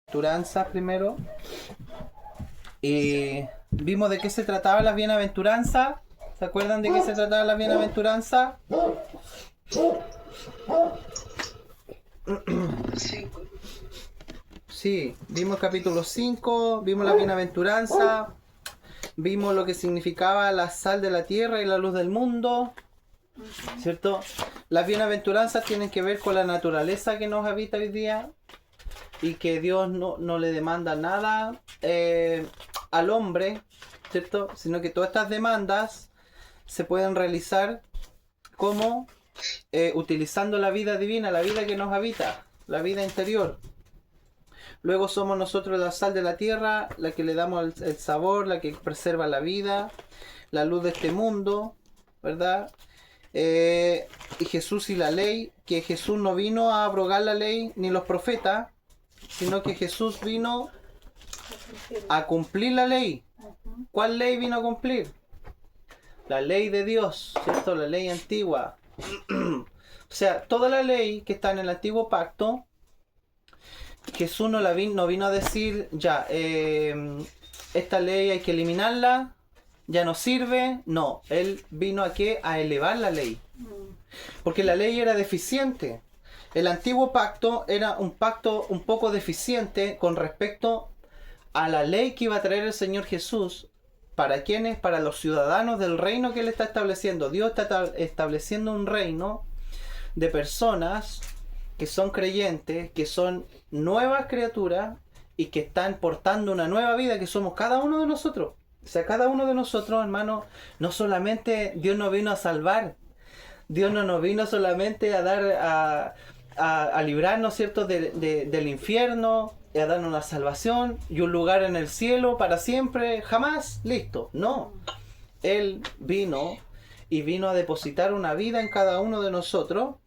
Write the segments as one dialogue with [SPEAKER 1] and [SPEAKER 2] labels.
[SPEAKER 1] Bienaventuranzas primero. Y vimos de qué se trataba la bienaventuranza. ¿Se acuerdan de qué se trataba la bienaventuranza? Sí, vimos capítulo 5, vimos la bienaventuranza, vimos lo que significaba la sal de la tierra y la luz del mundo, ¿cierto? Las bienaventuranzas tienen que ver con la naturaleza que nos habita hoy día y que Dios no le demanda nada al hombre, ¿cierto? Sino que todas estas demandas se pueden realizar como utilizando la vida divina, la vida que nos habita, la vida interior. Luego somos nosotros la sal de la tierra, la que le damos el sabor, la que preserva la vida, la luz de este mundo, ¿verdad? Y Jesús y la ley, que Jesús no vino a abrogar la ley ni los profetas, sino que Jesús vino a cumplir la ley. ¿Cuál ley vino a cumplir? La ley de Dios, ¿cierto? La ley antigua. O sea, toda la ley que está en el antiguo pacto, Jesús no vino a decir, ya, esta ley hay que eliminarla, ya no sirve. No, Él vino a ¿qué? A elevar la ley. Porque la ley era deficiente. El antiguo pacto era un pacto un poco deficiente con respecto a la ley que iba a traer el Señor Jesús. ¿Para quiénes? Para los ciudadanos del reino que Él está estableciendo. Dios está estableciendo un reino de personas que son creyentes, que son nuevas criaturas y que están portando una nueva vida, que somos cada uno de nosotros. O sea, cada uno de nosotros, hermano, no solamente Dios nos vino a salvar, Dios no nos vino solamente a dar a librarnos, ¿cierto?, del infierno, a darnos una salvación y un lugar en el cielo para siempre, jamás, listo. No, Él vino a depositar una vida en cada uno de nosotros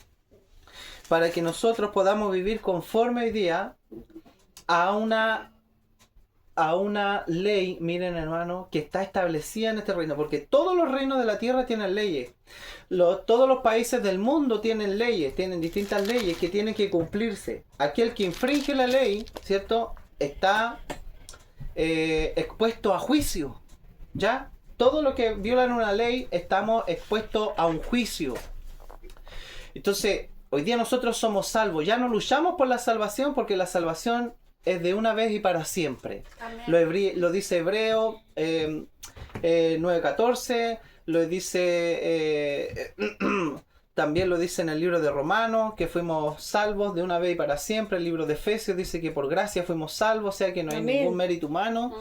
[SPEAKER 1] para que nosotros podamos vivir conforme hoy día a una ley, miren hermano, que está establecida en este reino, porque todos los reinos de la tierra tienen leyes, todos los países del mundo tienen leyes, tienen distintas leyes que tienen que cumplirse. Aquel que infringe la ley, ¿cierto?, está expuesto a juicio, ¿ya? Todo lo que violan una ley estamos expuestos a un juicio. Entonces, hoy día nosotros somos salvos, ya no luchamos por la salvación porque la salvación es de una vez y para siempre. Lo dice Hebreo 9:14, lo dice también lo dice en el libro de Romanos, que fuimos salvos de una vez y para siempre. El libro de Efesios dice que por gracia fuimos salvos, o sea que no hay ningún mérito humano,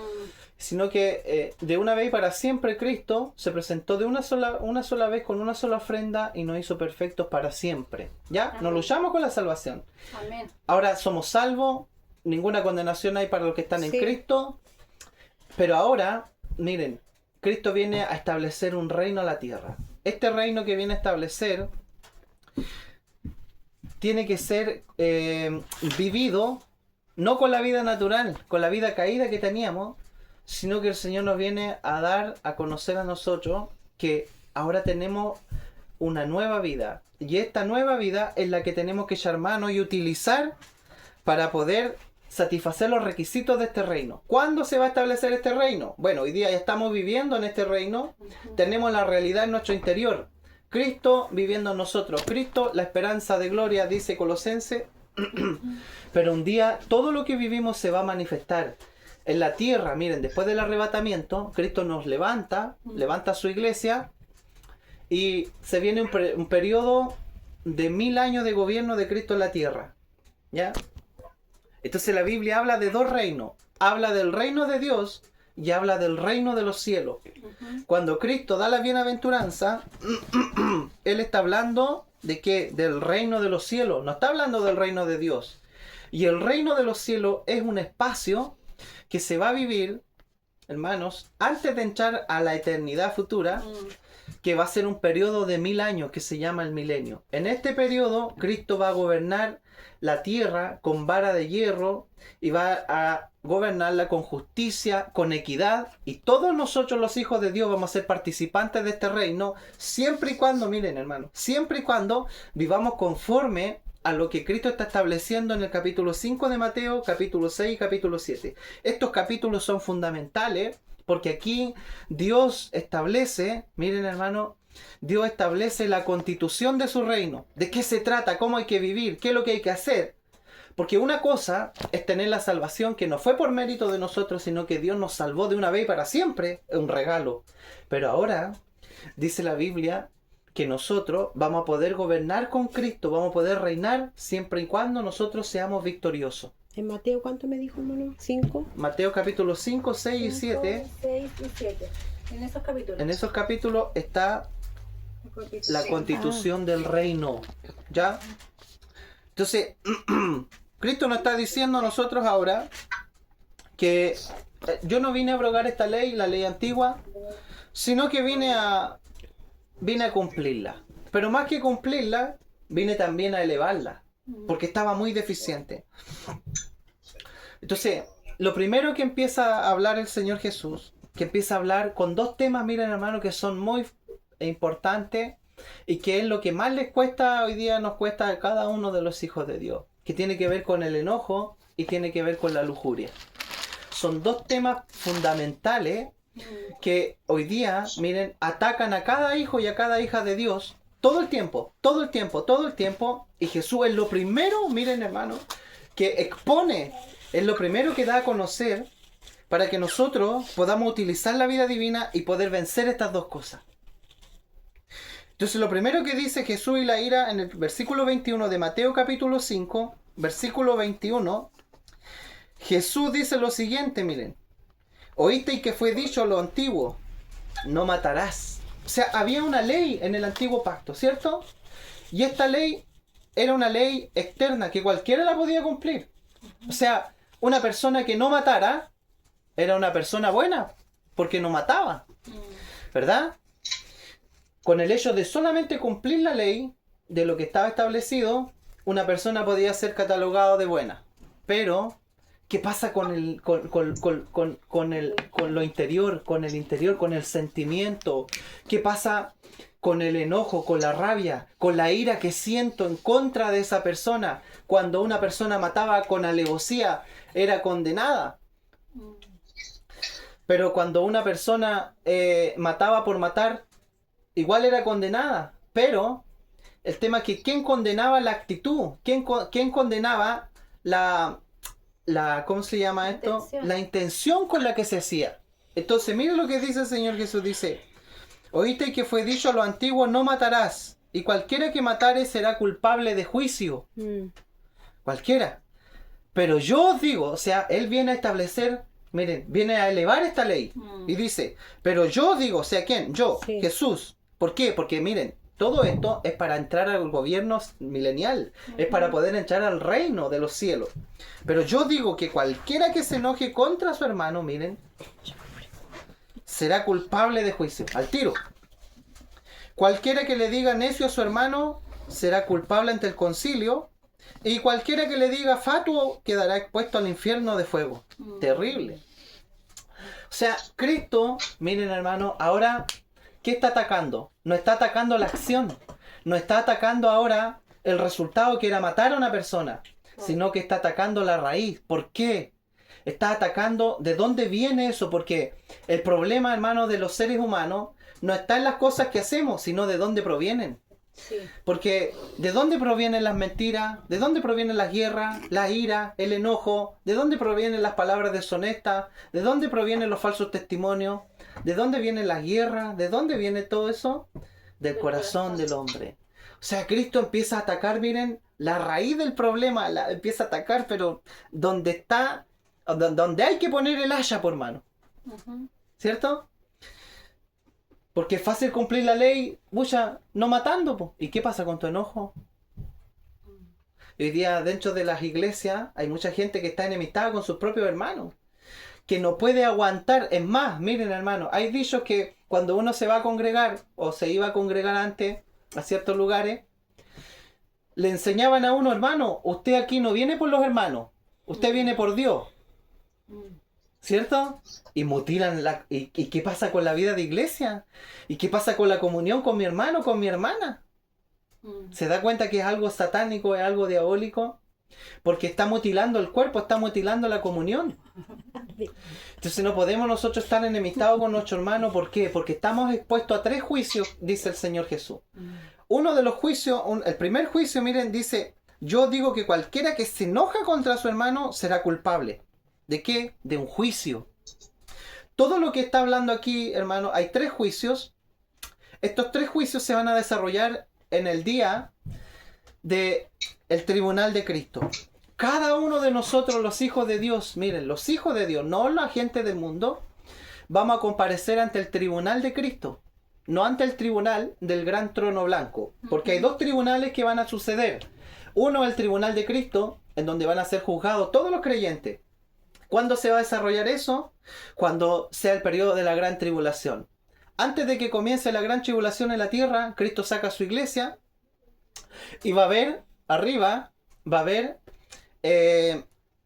[SPEAKER 1] sino que de una vez y para siempre Cristo se presentó de una sola vez con una sola ofrenda y nos hizo perfectos para siempre. ¿Ya? Amén. Nos luchamos con la salvación. Amén. Ahora somos salvos, ninguna condenación hay para los que están en Cristo, pero ahora, miren, Cristo viene a establecer un reino a la tierra. Este reino que viene a establecer tiene que ser vivido no con la vida natural, con la vida caída que teníamos, sino que el Señor nos viene a dar a conocer a nosotros que ahora tenemos una nueva vida. Y esta nueva vida es la que tenemos que echar mano y utilizar para poder satisfacer los requisitos de este reino. ¿Cuándo se va a establecer este reino? Bueno, hoy día ya estamos viviendo en este reino, tenemos la realidad en nuestro interior. Cristo viviendo en nosotros. Cristo, la esperanza de gloria, dice Colosenses. Pero un día todo lo que vivimos se va a manifestar. En la tierra, miren, después del arrebatamiento, Cristo nos levanta su iglesia y se viene un periodo de 1000 años de gobierno de Cristo en la tierra. ¿Ya? Entonces la Biblia habla de dos reinos. Habla del reino de Dios y habla del reino de los cielos. Cuando Cristo da la bienaventuranza, Él está hablando de ¿qué? Del reino de los cielos. No está hablando del reino de Dios. Y el reino de los cielos es un espacio que se va a vivir, hermanos, antes de entrar a la eternidad futura, que va a ser un periodo de 1000 años que se llama el milenio. En este periodo, Cristo va a gobernar la tierra con vara de hierro y va a gobernarla con justicia, con equidad, y todos nosotros los hijos de Dios vamos a ser participantes de este reino, siempre y cuando, miren hermanos, siempre y cuando vivamos conforme a lo que Cristo está estableciendo en el capítulo 5 de Mateo, capítulo 6 y capítulo 7. Estos capítulos son fundamentales porque aquí Dios establece, miren hermano, Dios establece la constitución de su reino. ¿De qué se trata? ¿Cómo hay que vivir? ¿Qué es lo que hay que hacer? Porque una cosa es tener la salvación que no fue por mérito de nosotros, sino que Dios nos salvó de una vez y para siempre. Es un regalo. Pero ahora, dice la Biblia, que nosotros vamos a poder gobernar con Cristo, vamos a poder reinar siempre y cuando nosotros seamos victoriosos.
[SPEAKER 2] ¿En Mateo cuánto me dijo, hermano? ¿5?
[SPEAKER 1] Mateo capítulo 5, 6 y 7.
[SPEAKER 3] 6 y 7. En esos capítulos.
[SPEAKER 1] En esos capítulos está la constitución del reino. ¿Ya? Entonces, Cristo nos está diciendo a nosotros ahora que yo no vine a abrogar esta ley, la ley antigua, sino que vine a cumplirla. Pero más que cumplirla, vine también a elevarla, porque estaba muy deficiente. Entonces, lo primero que empieza a hablar el Señor Jesús, que empieza a hablar con dos temas, miren hermano, que son muy importantes y que es lo que más les cuesta hoy día, nos cuesta a cada uno de los hijos de Dios, que tiene que ver con el enojo y tiene que ver con la lujuria. Son dos temas fundamentales que hoy día, miren, atacan a cada hijo y a cada hija de Dios todo el tiempo, todo el tiempo, todo el tiempo. Y Jesús es lo primero, miren hermano, que expone, es lo primero que da a conocer para que nosotros podamos utilizar la vida divina y poder vencer estas dos cosas. Entonces lo primero que dice Jesús y la ira en el versículo 21 de Mateo capítulo 5, versículo 21, Jesús dice lo siguiente, miren. Oísteis que fue dicho lo antiguo, no matarás. O sea, había una ley en el antiguo pacto, ¿cierto? Y esta ley era una ley externa que cualquiera la podía cumplir. O sea, una persona que no matara era una persona buena, porque no mataba, ¿verdad? Con el hecho de solamente cumplir la ley de lo que estaba establecido, una persona podía ser catalogada de buena. Pero ¿qué pasa con lo interior, con el interior, con el sentimiento? ¿Qué pasa con el enojo, con la rabia, con la ira que siento en contra de esa persona? Cuando una persona mataba con alevosía, era condenada. Pero cuando una persona mataba por matar, igual era condenada. Pero el tema es que ¿quién condenaba la actitud? ¿Quién condenaba ¿cómo se llama esto?
[SPEAKER 3] Intención.
[SPEAKER 1] La intención con la que se hacía. Entonces, mire lo que dice el Señor Jesús. Dice, oíste que fue dicho a lo antiguo, no matarás. Y cualquiera que matare será culpable de juicio. Cualquiera. Pero yo os digo, o sea, Él viene a establecer, miren, viene a elevar esta ley. Y dice, pero yo os digo, o sea, ¿quién? Yo,
[SPEAKER 2] Sí.
[SPEAKER 1] Jesús. ¿Por qué? Porque miren, todo esto es para entrar al gobierno milenial, es para poder entrar al reino de los cielos. Pero yo digo que cualquiera que se enoje contra su hermano, miren, será culpable de juicio, al tiro. Cualquiera que le diga necio a su hermano será culpable ante el concilio, y cualquiera que le diga fatuo quedará expuesto al infierno de fuego. Terrible. O sea, Cristo, miren hermano, ahora ¿qué está atacando? No está atacando la acción. No está atacando ahora el resultado que era matar a una persona, sino que está atacando la raíz. ¿Por qué? Está atacando de dónde viene eso, porque el problema, hermano, de los seres humanos no está en las cosas que hacemos, sino de dónde provienen.
[SPEAKER 3] Sí.
[SPEAKER 1] Porque ¿de dónde provienen las mentiras? ¿De dónde provienen las guerras, la ira, el enojo? ¿De dónde provienen las palabras deshonestas? ¿De dónde provienen los falsos testimonios? ¿De dónde vienen las guerras? ¿De dónde viene todo eso? Del corazón del hombre. O sea, Cristo empieza a atacar, miren, la raíz del problema, empieza a atacar, pero donde está, donde hay que poner el haya por mano. ¿Cierto? Porque es fácil cumplir la ley, mucha, no matando, po. ¿Y qué pasa con tu enojo? Hoy día dentro de las iglesias hay mucha gente que está enemistada con sus propios hermanos, que no puede aguantar. Es más, miren hermano, hay dichos que cuando uno se va a congregar, o se iba a congregar antes a ciertos lugares, le enseñaban a uno, hermano, usted aquí no viene por los hermanos, usted viene por Dios. ¿Cierto? Y mutilan ¿y qué pasa con la vida de iglesia? ¿Y qué pasa con la comunión con mi hermano, con mi hermana? ¿Se da cuenta que es algo satánico, es algo diabólico? Porque está mutilando el cuerpo, está mutilando la comunión. Entonces no podemos nosotros estar enemistados con nuestro hermano. ¿Por qué? Porque estamos expuestos a 3 juicios, dice el Señor Jesús. Uno de los juicios, el primer juicio, miren, dice: yo digo que cualquiera que se enoja contra su hermano será culpable. ¿De qué? De un juicio. Todo lo que está hablando aquí, hermano, hay 3 juicios. Estos 3 juicios se van a desarrollar en el día del tribunal de Cristo. Cada uno de nosotros, los hijos de Dios, miren, los hijos de Dios, no la gente del mundo, vamos a comparecer ante el tribunal de Cristo, no ante el tribunal del gran trono blanco, porque hay 2 tribunales que van a suceder. Uno es el tribunal de Cristo, en donde van a ser juzgados todos los creyentes. ¿Cuándo se va a desarrollar eso? Cuando sea el periodo de la gran tribulación. Antes de que comience la gran tribulación en la tierra, Cristo saca a su iglesia y va a haber, arriba, va a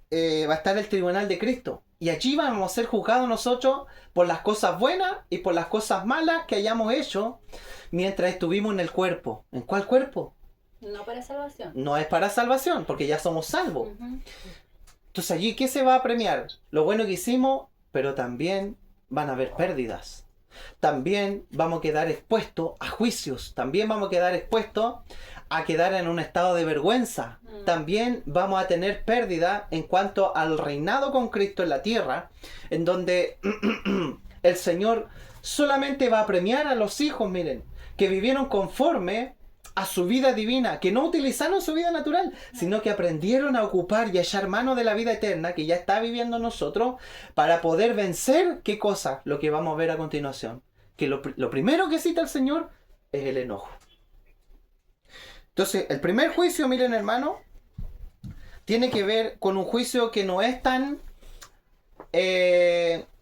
[SPEAKER 1] estar el tribunal de Cristo. Y allí vamos a ser juzgados nosotros por las cosas buenas y por las cosas malas que hayamos hecho mientras estuvimos en el cuerpo. ¿En cuál cuerpo?
[SPEAKER 3] No para salvación.
[SPEAKER 1] No es para salvación, porque ya somos salvos. Entonces allí, ¿qué se va a premiar? Lo bueno que hicimos, pero también van a haber pérdidas. También vamos a quedar expuestos a juicios. También vamos a quedar expuestos a quedar en un estado de vergüenza. También vamos a tener pérdida en cuanto al reinado con Cristo en la tierra, en donde el Señor solamente va a premiar a los hijos, miren, que vivieron conforme a su vida divina, que no utilizaron su vida natural, sino que aprendieron a ocupar y a echar mano de la vida eterna que ya está viviendo nosotros para poder vencer, ¿qué cosa? Lo que vamos a ver a continuación. Que lo primero que cita el Señor es el enojo. Entonces, el primer juicio, miren hermano, tiene que ver con un juicio que no es tan,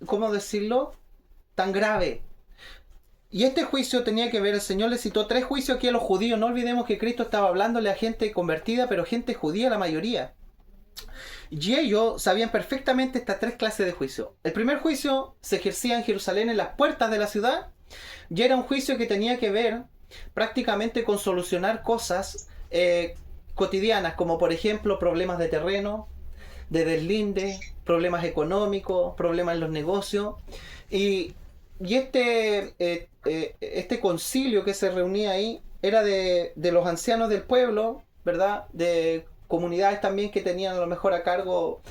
[SPEAKER 1] ¿cómo decirlo? Tan grave. Y este juicio tenía que ver, el Señor le citó 3 juicios aquí a los judíos. No olvidemos que Cristo estaba hablándole a gente convertida, pero gente judía la mayoría. Y ellos sabían perfectamente estas 3 clases de juicio. El primer juicio se ejercía en Jerusalén, en las puertas de la ciudad, y era un juicio que tenía que ver prácticamente con solucionar cosas cotidianas, como por ejemplo problemas de terreno, de deslinde, problemas económicos, problemas en los negocios. Y este concilio que se reunía ahí era de los ancianos del pueblo, ¿verdad? De comunidades también que tenían a lo mejor a cargo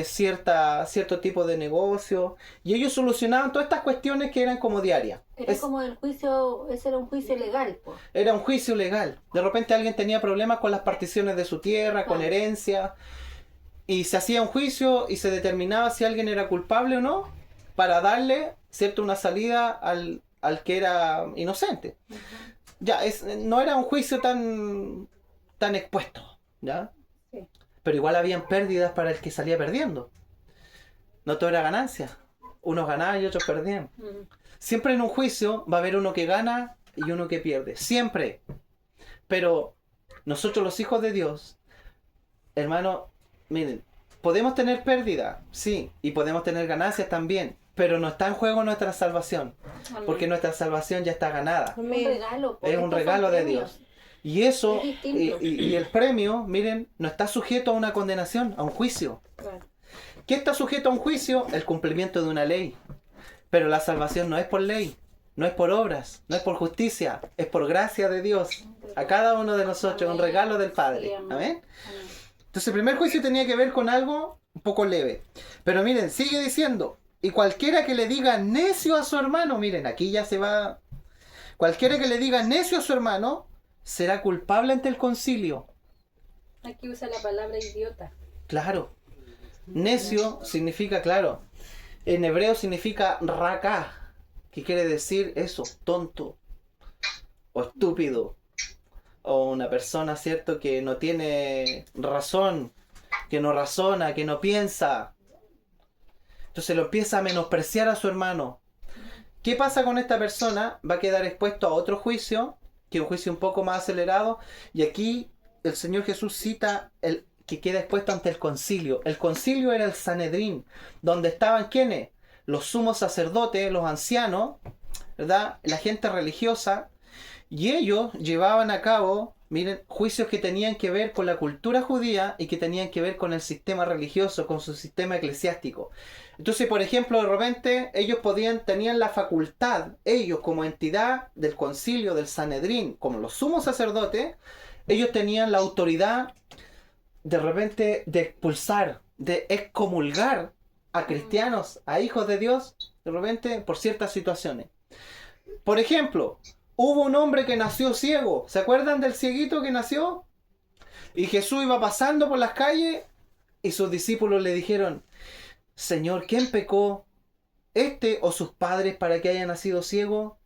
[SPEAKER 1] cierto tipo de negocio. Y ellos solucionaban todas estas cuestiones que eran como diarias.
[SPEAKER 3] Era como el juicio, ese era un juicio legal, pues.
[SPEAKER 1] Era un juicio legal. De repente alguien tenía problemas con las particiones de su tierra, con herencia. Y se hacía un juicio y se determinaba si alguien era culpable o no, para darle, ¿cierto?, una salida al que era inocente. Ya, no era un juicio tan expuesto, ¿ya?
[SPEAKER 3] Sí.
[SPEAKER 1] Pero igual habían pérdidas para el que salía perdiendo. No todo era ganancia. Unos ganaban y otros perdían. Siempre en un juicio va a haber uno que gana y uno que pierde. Siempre. Pero nosotros los hijos de Dios, hermano, miren, podemos tener pérdida, sí, y podemos tener ganancias también, pero no está en juego nuestra salvación, porque nuestra salvación ya está ganada.
[SPEAKER 3] Un regalo,
[SPEAKER 1] es un regalo de Dios. Y eso, y el premio, miren, no está sujeto a una condenación, a un juicio.
[SPEAKER 3] Claro.
[SPEAKER 1] ¿Qué está sujeto a un juicio? El cumplimiento de una ley. Pero la salvación no es por ley, no es por obras, no es por justicia, es por gracia de Dios. A cada uno de nosotros, un regalo del Padre. Amén. Entonces el primer juicio tenía que ver con algo un poco leve. Pero miren, sigue diciendo, y cualquiera que le diga necio a su hermano, miren, aquí ya se va. Cualquiera que le diga necio a su hermano será culpable ante el concilio.
[SPEAKER 3] Aquí usa la palabra idiota.
[SPEAKER 1] Claro. Necio significa, claro, en hebreo significa raká, que quiere decir eso, tonto o estúpido. O una persona, ¿cierto?, que no tiene razón, que no razona, que no piensa. Entonces lo empieza a menospreciar a su hermano. ¿Qué pasa con esta persona? Va a quedar expuesto a otro juicio, que es un juicio un poco más acelerado. Y aquí el Señor Jesús cita el que queda expuesto ante el concilio. El concilio era el Sanedrín, donde estaban ¿quiénes? Los sumos sacerdotes, los ancianos, ¿verdad? La gente religiosa. Y ellos llevaban a cabo, miren, juicios que tenían que ver con la cultura judía y que tenían que ver con el sistema religioso, con su sistema eclesiástico. Entonces, por ejemplo, de repente ellos tenían la facultad, ellos como entidad del concilio, del Sanedrín, como los sumos sacerdotes, ellos tenían la autoridad de repente de expulsar, de excomulgar a cristianos, a hijos de Dios, de repente por ciertas situaciones. Por ejemplo, hubo un hombre que nació ciego. ¿Se acuerdan del cieguito que nació? Y Jesús iba pasando por las calles y sus discípulos le dijeron: Señor, ¿quién pecó? ¿Este o sus padres para que haya nacido ciego?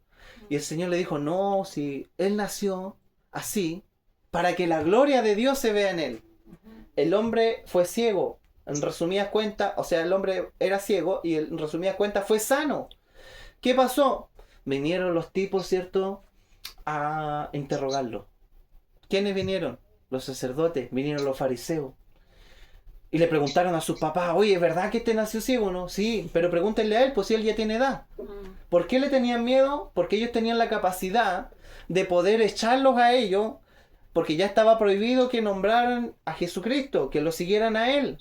[SPEAKER 1] Y el Señor le dijo: no, si él nació así, para que la gloria de Dios se vea en él. El hombre fue ciego. En resumidas cuentas, o sea, el hombre era ciego y en resumidas cuentas fue sano. ¿Qué pasó? Vinieron los tipos, ¿cierto?, a interrogarlo. ¿Quiénes vinieron? Los sacerdotes, vinieron los fariseos. Y le preguntaron a sus papás: oye, ¿es verdad que este nació ciego o no? Sí, pero pregúntenle a él, pues si él ya tiene edad. ¿Por qué le tenían miedo? Porque ellos tenían la capacidad de poder echarlos a ellos, porque ya estaba prohibido que nombraran a Jesucristo, que lo siguieran a él.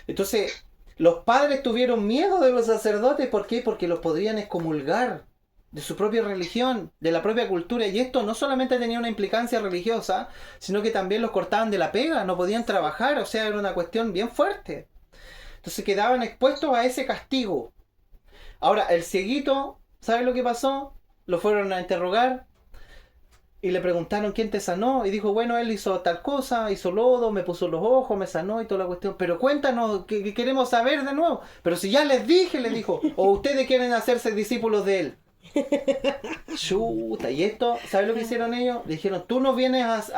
[SPEAKER 1] Entonces, los padres tuvieron miedo de los sacerdotes. ¿Por qué? Porque los podrían excomulgar de su propia religión, de la propia cultura. Y esto no solamente tenía una implicancia religiosa, sino que también los cortaban de la pega, no podían trabajar. O sea, era una cuestión bien fuerte. Entonces quedaban expuestos a ese castigo. Ahora, el cieguito, ¿sabe lo que pasó? Lo fueron a interrogar y le preguntaron: ¿quién te sanó? Y dijo: bueno, él hizo tal cosa, hizo lodo, me puso los ojos, me sanó y toda la cuestión. Pero cuéntanos, que queremos saber de nuevo. Pero si ya les dije, le dijo, o ustedes quieren hacerse discípulos de él. Chuta, y esto, ¿sabes lo que hicieron ellos? Dijeron: tú nos vienes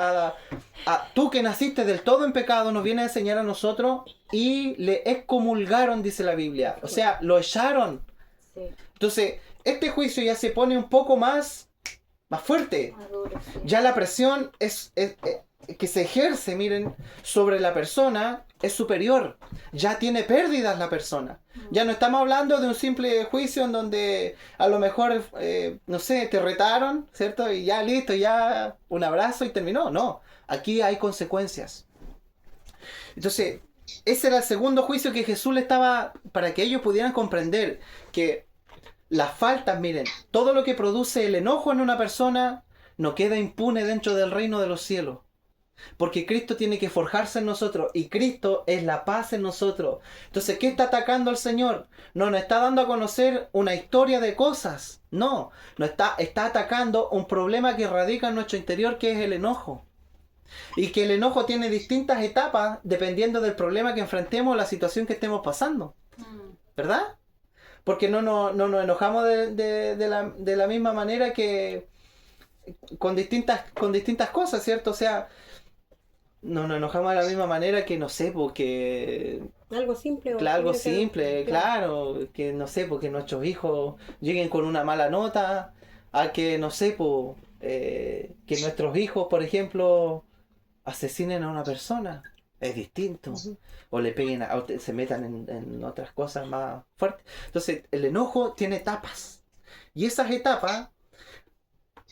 [SPEAKER 1] tú que naciste del todo en pecado, nos vienes a enseñar a nosotros. Y le excomulgaron, dice la Biblia. O sea, lo echaron.
[SPEAKER 3] Sí.
[SPEAKER 1] Entonces, este juicio ya se pone un poco más fuerte.
[SPEAKER 3] Maduro, sí.
[SPEAKER 1] Ya la presión es que se ejerce, miren, sobre la persona es superior. Ya tiene pérdidas la persona. Ya no estamos hablando de un simple juicio en donde a lo mejor, no sé, te retaron, ¿cierto? Y ya listo, ya un abrazo y terminó. No, aquí hay consecuencias. Entonces, ese era el segundo juicio que Jesús le estaba, para que ellos pudieran comprender que las faltas, miren, todo lo que produce el enojo en una persona no queda impune dentro del reino de los cielos. Porque Cristo tiene que forjarse en nosotros y Cristo es la paz en nosotros. Entonces, ¿qué está atacando el Señor? No nos está dando a conocer una historia de cosas. No, está atacando un problema que radica en nuestro interior, que es el enojo. Y que el enojo tiene distintas etapas dependiendo del problema que enfrentemos, la situación que estemos pasando. ¿Verdad? Porque no nos enojamos de la misma manera que con distintas cosas, ¿cierto? O sea, no nos enojamos de la misma manera que, no sé, porque...
[SPEAKER 2] Algo simple.
[SPEAKER 1] Claro, algo simple, claro, que no sé, porque nuestros hijos lleguen con una mala nota, a que, no sé, que nuestros hijos, por ejemplo, asesinen a una persona. Es distinto. O le peguen, se metan en otras cosas más fuertes. Entonces, el enojo tiene etapas. Y esas etapas,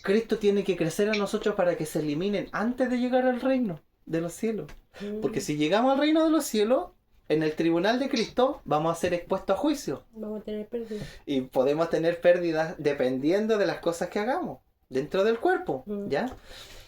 [SPEAKER 1] Cristo tiene que crecer en nosotros para que se eliminen antes de llegar al reino de los cielos. Porque si llegamos al reino de los cielos, en el tribunal de Cristo, vamos a ser expuestos a juicio.
[SPEAKER 2] Vamos a tener pérdidas.
[SPEAKER 1] Y podemos tener pérdidas dependiendo de las cosas que hagamos dentro del cuerpo. ¿Ya?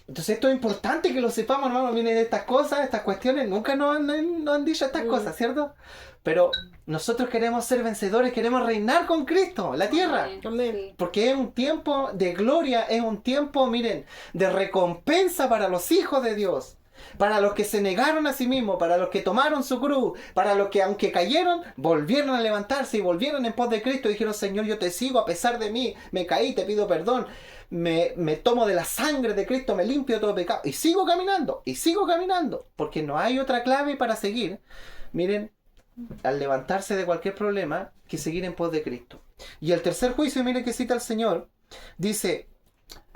[SPEAKER 1] Entonces esto es importante que lo sepamos, hermano. Miren, estas cosas, estas cuestiones, nunca nos han dicho estas cosas, ¿cierto? Pero nosotros queremos ser vencedores, queremos reinar con Cristo, la tierra.
[SPEAKER 2] Amén.
[SPEAKER 1] Porque es un tiempo de gloria, es un tiempo, miren, de recompensa para los hijos de Dios. Para los que se negaron a sí mismos, para los que tomaron su cruz, para los que aunque cayeron, volvieron a levantarse y volvieron en pos de Cristo y dijeron: Señor, yo te sigo a pesar de mí, me caí, te pido perdón, me tomo de la sangre de Cristo, me limpio todo pecado y sigo caminando, porque no hay otra clave para seguir, miren, al levantarse de cualquier problema, que seguir en pos de Cristo. Y el tercer juicio, miren que cita el Señor, dice: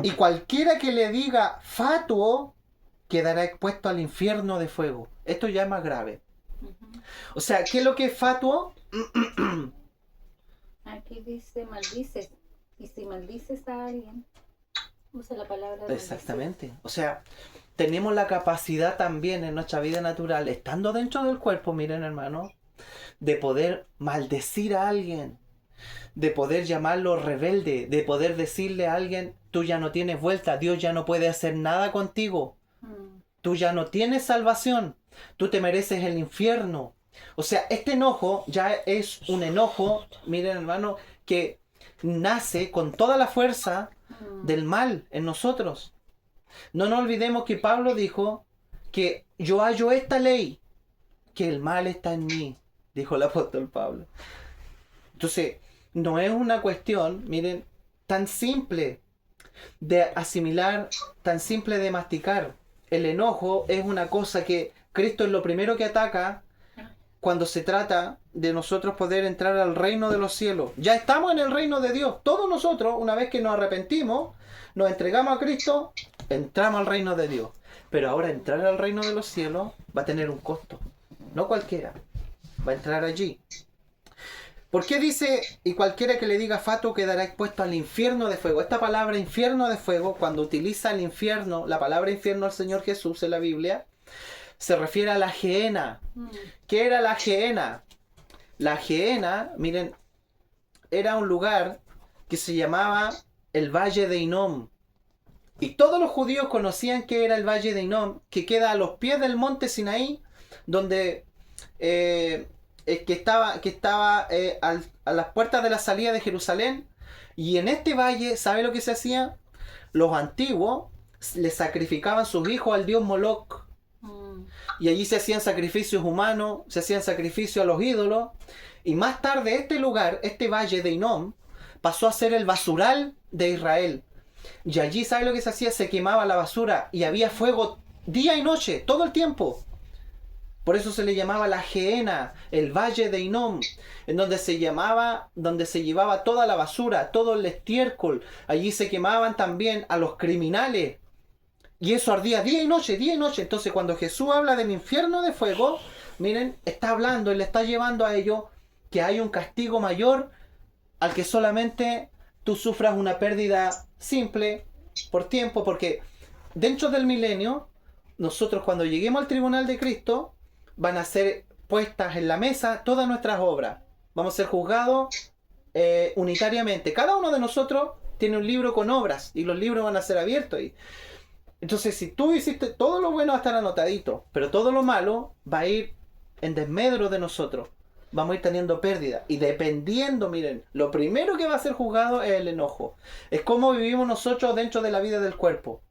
[SPEAKER 1] y cualquiera que le diga fatuo quedará expuesto al infierno de fuego. Esto ya es más grave. O sea, ¿qué es lo que es fatuo?
[SPEAKER 3] Aquí dice maldices. Y si maldices a alguien, Usa la palabra donde
[SPEAKER 1] Exactamente. O sea, tenemos la capacidad también en nuestra vida natural, estando dentro del cuerpo, miren hermano, de poder maldecir a alguien, de poder llamarlo rebelde, de poder decirle a alguien, tú ya no tienes vuelta, Dios ya no puede hacer nada contigo, tú ya no tienes salvación, tú te mereces el infierno. O sea, este enojo ya es un enojo, miren hermano, que nace con toda la fuerza del mal en nosotros. No nos olvidemos que Pablo dijo que yo hallo esta ley, que el mal está en mí, dijo el apóstol Pablo. Entonces, no es una cuestión, miren, tan simple de asimilar, tan simple de masticar. El enojo es una cosa que Cristo es lo primero que ataca cuando se trata de nosotros poder entrar al reino de los cielos. Ya estamos en el reino de Dios. Todos nosotros, una vez que nos arrepentimos, nos entregamos a Cristo, entramos al reino de Dios. Pero ahora entrar al reino de los cielos va a tener un costo. No cualquiera va a entrar allí. ¿Por qué dice, y cualquiera que le diga fatuo quedará expuesto al infierno de fuego? Esta palabra infierno de fuego, cuando utiliza el infierno, la palabra infierno al Señor Jesús en la Biblia, se refiere a la gehenna. ¿Qué era la gehenna? La gehenna, miren, era un lugar que se llamaba el Valle de Hinnom. Y todos los judíos conocían que era el Valle de Hinnom, que queda a los pies del monte Sinaí, donde que estaba a las puertas de la salida de Jerusalén. Y en este valle, ¿sabe lo que se hacía? Los antiguos le sacrificaban sus hijos al dios Moloch. Y allí se hacían sacrificios humanos, se hacían sacrificios a los ídolos. Y más tarde este lugar, este valle de Hinnom, pasó a ser el basural de Israel. Y allí, ¿sabe lo que se hacía? Se quemaba la basura y había fuego día y noche, todo el tiempo. Por eso se le llamaba la gehenna, el valle de Hinnom, en donde se llevaba toda la basura, todo el estiércol. Allí se quemaban también a los criminales. Y eso ardía día y noche, día y noche. Entonces cuando Jesús habla del infierno de fuego, miren, está hablando y le está llevando a ellos que hay un castigo mayor al que solamente tú sufras una pérdida simple por tiempo, porque dentro del milenio, nosotros cuando lleguemos al tribunal de Cristo, van a ser puestas en la mesa todas nuestras obras. Vamos a ser juzgados unitariamente. Cada uno de nosotros tiene un libro con obras y los libros van a ser abiertos. Entonces, si tú hiciste todo lo bueno va a estar anotadito, pero todo lo malo va a ir en desmedro de nosotros. Vamos a ir teniendo pérdida. Y dependiendo, miren, lo primero que va a ser juzgado es el enojo. Es cómo vivimos nosotros dentro de la vida del cuerpo.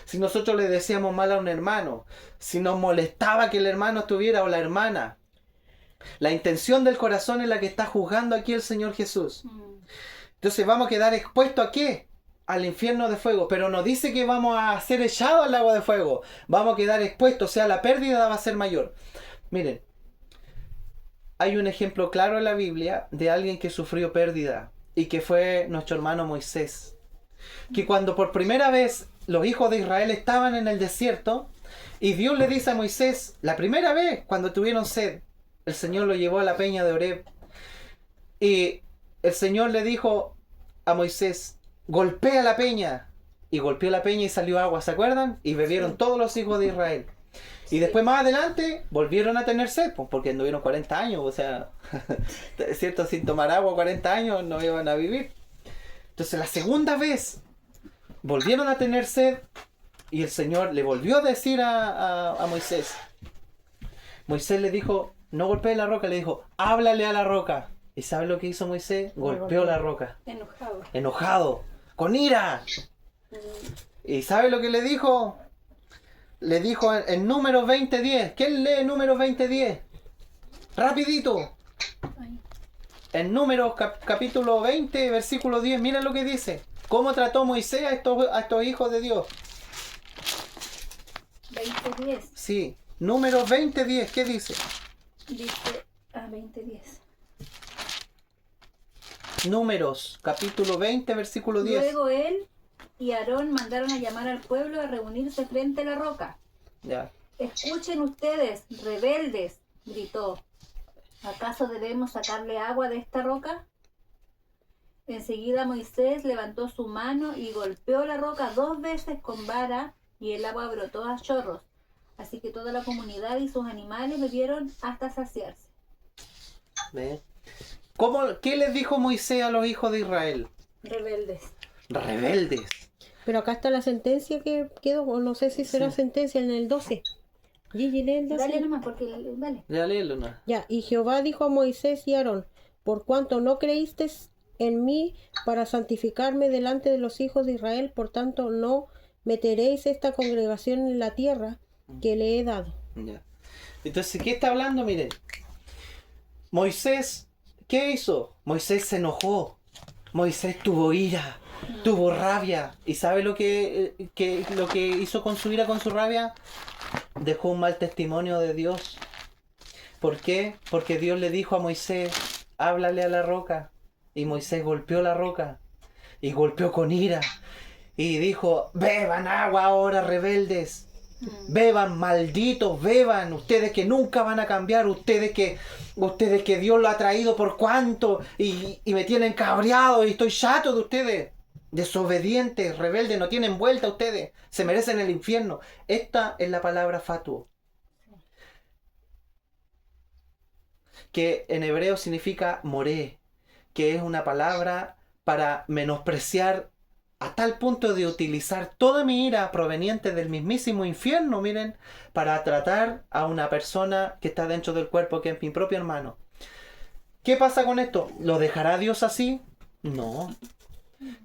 [SPEAKER 1] Si nosotros le decíamos mal a un hermano, si nos molestaba que el hermano estuviera o la hermana, la intención del corazón es la que está juzgando aquí el Señor Jesús. Entonces vamos a quedar expuestos ¿a qué? Al infierno de fuego. Pero no dice que vamos a ser echados al lago de fuego. Vamos a quedar expuestos, o sea, la pérdida va a ser mayor. Miren, hay un ejemplo claro en la Biblia de alguien que sufrió pérdida y que fue nuestro hermano Moisés. Que cuando por primera vez los hijos de Israel estaban en el desierto y Dios le dice a Moisés, la primera vez cuando tuvieron sed, el Señor lo llevó a la peña de Horeb y el Señor le dijo a Moisés, golpea la peña, y golpeó la peña y salió agua, ¿se acuerdan? Y bebieron todos los hijos de Israel. Y después más adelante volvieron a tener sed, pues, porque anduvieron 40 años, o sea, cierto, sin tomar agua 40 años no iban a vivir. Entonces la segunda vez volvieron a tener sed y el Señor le volvió a decir a Moisés. Moisés le dijo, no golpee la roca, le dijo, háblale a la roca. ¿Y sabe lo que hizo Moisés? Golpeó la roca.
[SPEAKER 3] Enojado.
[SPEAKER 1] Enojado, con ira. ¿Y sabe lo que le dijo? Le dijo en Números 20:10. ¿Quién lee Números 20:10? Rapidito. En Números capítulo 20, versículo 10, miren lo que dice. ¿Cómo trató Moisés a estos hijos de Dios?
[SPEAKER 3] 20:10.
[SPEAKER 1] Sí, Números 20:10, ¿qué dice?
[SPEAKER 3] Dice, 20:10.
[SPEAKER 1] Números, capítulo 20, versículo 10.
[SPEAKER 3] Luego él y Aarón mandaron a llamar al pueblo a reunirse frente a la roca.
[SPEAKER 1] Ya.
[SPEAKER 3] Escuchen ustedes, rebeldes, gritó. ¿Acaso debemos sacarle agua de esta roca? Enseguida Moisés levantó su mano y golpeó la roca 2 veces con vara, y el agua brotó a chorros. Así que toda la comunidad y sus animales bebieron hasta saciarse.
[SPEAKER 1] ¿Ve? ¿Qué les dijo Moisés a los hijos de Israel?
[SPEAKER 3] Rebeldes.
[SPEAKER 1] Rebeldes.
[SPEAKER 2] Pero acá está la sentencia que quedó, o no sé si será
[SPEAKER 1] Sí.
[SPEAKER 2] sentencia en el 12. Gigi, lee el 12.
[SPEAKER 3] Dale nomás, porque dale.
[SPEAKER 1] Ya léelo, ¿no?
[SPEAKER 2] Ya, y Jehová dijo a Moisés y a Aarón, por cuanto no creísteis en mí para santificarme delante de los hijos de Israel, por tanto no meteréis esta congregación en la tierra que le he dado.
[SPEAKER 1] Ya. Entonces, ¿qué está hablando? Miren, Moisés, ¿qué hizo? Moisés se enojó. Moisés tuvo ira, tuvo rabia. ¿Y sabe lo que hizo con su ira, con su rabia? Dejó un mal testimonio de Dios. ¿Por qué? Porque Dios le dijo a Moisés, háblale a la roca. Y Moisés golpeó la roca. Y golpeó con ira. Y dijo, beban agua ahora, rebeldes. Beban, malditos, beban. Ustedes que nunca van a cambiar. Ustedes que Dios lo ha traído por cuanto. Y me tienen cabreado. Y estoy chato de ustedes. Desobedientes, rebeldes, no tienen vuelta ustedes. Se merecen el infierno. Esta es la palabra fatuo. Que en hebreo significa moré. Que es una palabra para menospreciar a tal punto de utilizar toda mi ira proveniente del mismísimo infierno, miren, para tratar a una persona que está dentro del cuerpo, que es mi propio hermano. ¿Qué pasa con esto? ¿Lo dejará Dios así? No.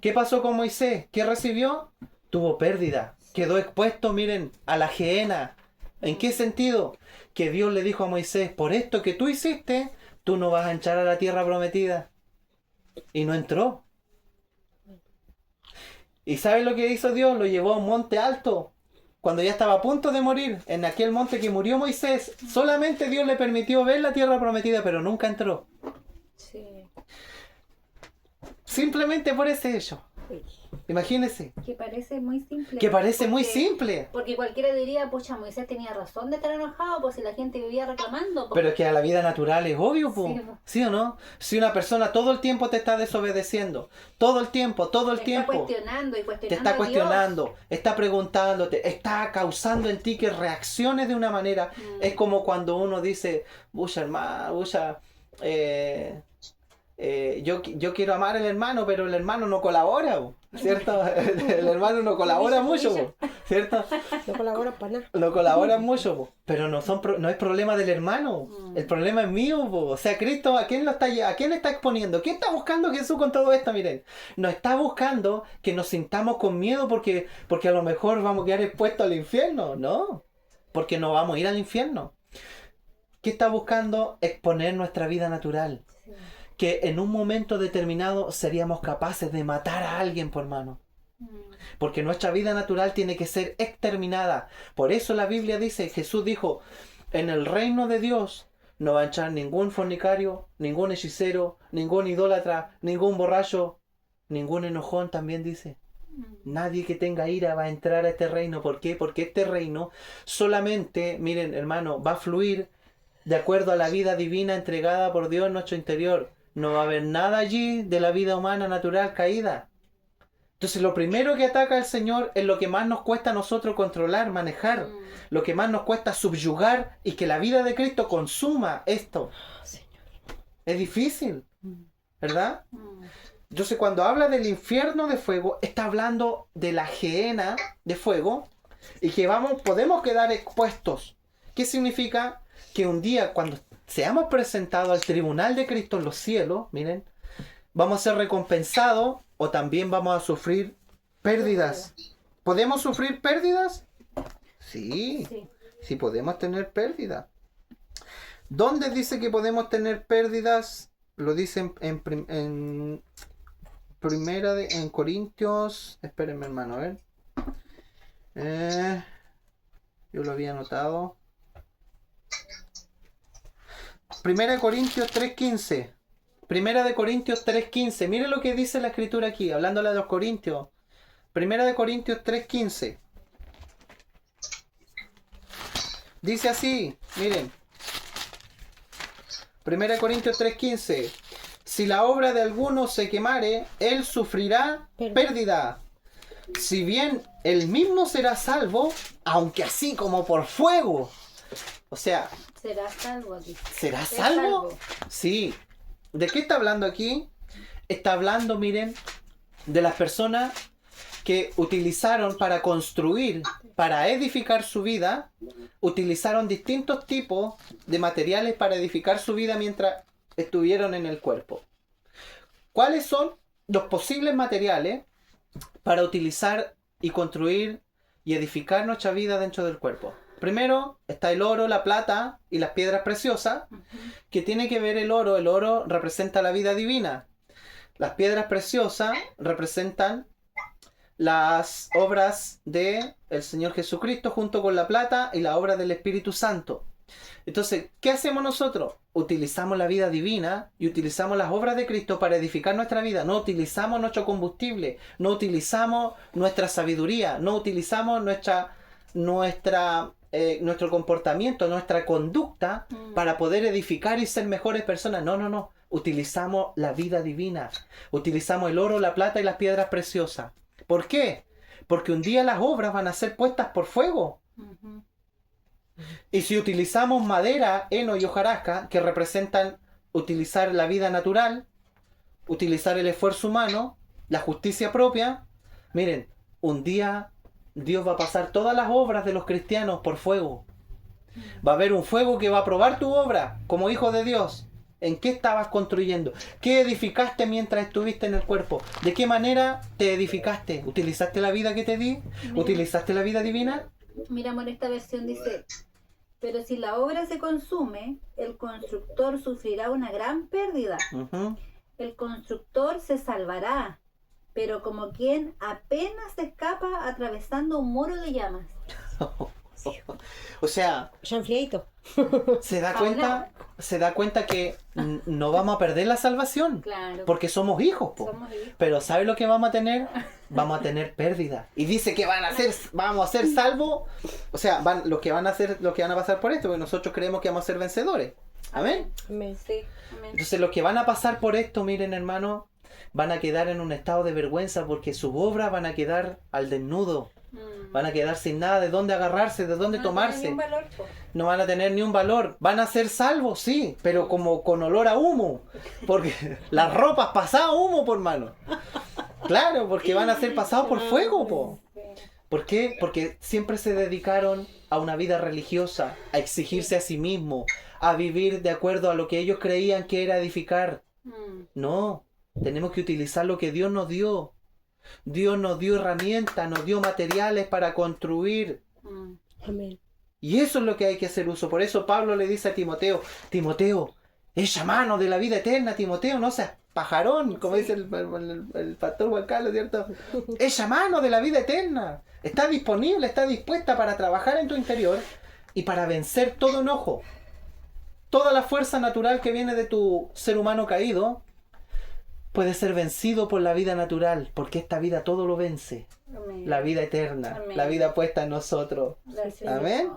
[SPEAKER 1] ¿Qué pasó con Moisés? ¿Qué recibió? Tuvo pérdida. Quedó expuesto, miren, a la gehenna. ¿En qué sentido? Que Dios le dijo a Moisés, por esto que tú hiciste, tú no vas a entrar a la tierra prometida. Y no entró. ¿Y sabes lo que hizo Dios? Lo llevó a un monte alto. Cuando ya estaba a punto de morir, en aquel monte que murió Moisés, solamente Dios le permitió ver la tierra prometida, pero nunca entró.
[SPEAKER 3] Sí.
[SPEAKER 1] Simplemente por ese hecho. Imagínense.
[SPEAKER 3] Que parece muy simple.
[SPEAKER 1] Que parece muy
[SPEAKER 3] Porque-
[SPEAKER 1] simple.
[SPEAKER 3] Porque cualquiera diría, pucha, Moisés tenía razón de estar enojado, pues si la gente vivía reclamando. Pues.
[SPEAKER 1] Pero es que a la vida natural es obvio, po.
[SPEAKER 3] Sí, po.
[SPEAKER 1] ¿Sí o no? Si una persona todo el tiempo te está desobedeciendo, todo el tiempo,
[SPEAKER 3] Está cuestionando y cuestionando
[SPEAKER 1] te está
[SPEAKER 3] a Dios.
[SPEAKER 1] cuestionando, está preguntándote, está causando en ti que reacciones de una manera. Es como cuando uno dice, bucha hermano, bucha, yo quiero amar al hermano, pero el hermano no colabora, po, ¿cierto? El hermano no colabora mucho, po, ¿cierto?
[SPEAKER 2] No colabora para nada.
[SPEAKER 1] No colaboran mucho, po, pero no es problema del hermano. El problema es mío, po. O sea, Cristo, ¿a quién le está exponiendo? ¿Qué está buscando Jesús con todo esto? Miren, no está buscando que nos sintamos con miedo porque a lo mejor vamos a quedar expuestos al infierno, no, porque no vamos a ir al infierno. ¿Qué está buscando? Exponer nuestra vida natural.
[SPEAKER 3] Sí.
[SPEAKER 1] Que en un momento determinado seríamos capaces de matar a alguien, por mano. Porque nuestra vida natural tiene que ser exterminada. Por eso la Biblia dice, Jesús dijo, en el reino de Dios no va a entrar ningún fornicario, ningún hechicero, ningún idólatra, ningún borracho, ningún enojón, también dice. Nadie que tenga ira va a entrar a este reino. ¿Por qué? Porque este reino solamente, miren hermano, va a fluir de acuerdo a la vida divina entregada por Dios en nuestro interior. No va a haber nada allí de la vida humana natural caída. Entonces lo primero que ataca el Señor es lo que más nos cuesta a nosotros controlar, manejar. Lo que más nos cuesta subyugar y que la vida de Cristo consuma esto. Es difícil, ¿verdad? Entonces cuando habla del infierno de fuego, está hablando de la gehenna de fuego y que podemos quedar expuestos. ¿Qué significa? Que un día cuando seamos presentados al tribunal de Cristo en los cielos, miren, vamos a ser recompensados o también vamos a sufrir pérdidas. ¿Podemos sufrir pérdidas? Sí, sí podemos tener pérdidas. ¿Dónde dice que podemos tener pérdidas? Lo dice en Corintios. Espérenme, hermano, a ver. Yo lo había anotado. 1 Corintios 3.15. 1 Corintios 3.15. Mire lo que dice la escritura aquí, hablándole a los Corintios. 1 Corintios 3.15. Dice así, miren. 1 Corintios 3.15. Si la obra de alguno se quemare, él sufrirá pérdida. Si bien él mismo será salvo, aunque así como por fuego. O sea,
[SPEAKER 3] Será salvo aquí.
[SPEAKER 1] ¿será
[SPEAKER 3] Es
[SPEAKER 1] salvo? Sí. ¿De qué está hablando aquí? Está hablando, miren, de las personas que utilizaron para construir, para edificar su vida, utilizaron distintos tipos de materiales para edificar su vida mientras estuvieron en el cuerpo. ¿Cuáles son los posibles materiales para utilizar y construir y edificar nuestra vida dentro del cuerpo? Primero está el oro, la plata y las piedras preciosas. ¿Qué tiene que ver el oro? El oro representa la vida divina. Las piedras preciosas representan las obras de el Señor Jesucristo junto con la plata y la obra del Espíritu Santo. Entonces, ¿qué hacemos nosotros? Utilizamos la vida divina y utilizamos las obras de Cristo para edificar nuestra vida. No utilizamos nuestro combustible, no utilizamos nuestra sabiduría, no utilizamos nuestro comportamiento, nuestra conducta para poder edificar y ser mejores personas. No. Utilizamos la vida divina. Utilizamos el oro, la plata y las piedras preciosas. ¿Por qué? Porque un día las obras van a ser puestas por fuego. Y si utilizamos madera, heno y hojarasca, que representan utilizar la vida natural, utilizar el esfuerzo humano, la justicia propia, miren, un día Dios va a pasar todas las obras de los cristianos por fuego. Va a haber un fuego que va a probar tu obra como hijo de Dios. ¿En qué estabas construyendo? ¿Qué edificaste mientras estuviste en el cuerpo? ¿De qué manera te edificaste? ¿Utilizaste la vida que te di? ¿Utilizaste la vida divina?
[SPEAKER 3] Mira, amor, esta versión dice: pero si la obra se consume, el constructor sufrirá una gran pérdida. El constructor se salvará, pero como quien apenas escapa atravesando un muro de llamas.
[SPEAKER 1] O sea,
[SPEAKER 2] Chanfleito.
[SPEAKER 1] se da cuenta que no vamos a perder la salvación.
[SPEAKER 3] Claro.
[SPEAKER 1] Porque somos hijos, po.
[SPEAKER 3] Somos hijos.
[SPEAKER 1] Pero ¿sabe lo que vamos a tener? Vamos a tener pérdida. Y dice que vamos a ser salvos. O sea, los que van a pasar por esto, porque nosotros creemos que vamos a ser vencedores. Amén.
[SPEAKER 2] Amén.
[SPEAKER 3] Sí, amén.
[SPEAKER 1] Entonces los que van a pasar por esto, miren, hermano, van a quedar en un estado de vergüenza porque sus obras van a quedar al desnudo. Van a quedar sin nada de dónde agarrarse, de dónde tomarse. No van a tener ni un valor. Van a ser salvos, sí, pero como con olor a humo. Porque las ropas pasadas humo, por mano. Claro, porque van a ser pasados por fuego, po. ¿Por qué? Porque siempre se dedicaron a una vida religiosa, a exigirse a sí mismos, a vivir de acuerdo a lo que ellos creían que era edificar. No, tenemos que utilizar lo que Dios nos dio. Dios nos dio herramientas, nos dio materiales para construir.
[SPEAKER 2] Amén.
[SPEAKER 1] Y eso es lo que hay que hacer uso. Por eso Pablo le dice a Timoteo, Timoteo, echa mano de la vida eterna, Timoteo, no seas pajarón, como dice el pastor Juan Carlos, ¿cierto? Echa mano de la vida eterna. Está disponible, está dispuesta para trabajar en tu interior y para vencer todo enojo. Toda la fuerza natural que viene de tu ser humano caído puede ser vencido por la vida natural, porque esta vida todo lo vence.
[SPEAKER 3] Amén.
[SPEAKER 1] La vida eterna,
[SPEAKER 3] Amén.
[SPEAKER 1] la vida puesta en nosotros.
[SPEAKER 3] Gracias,
[SPEAKER 1] Amén.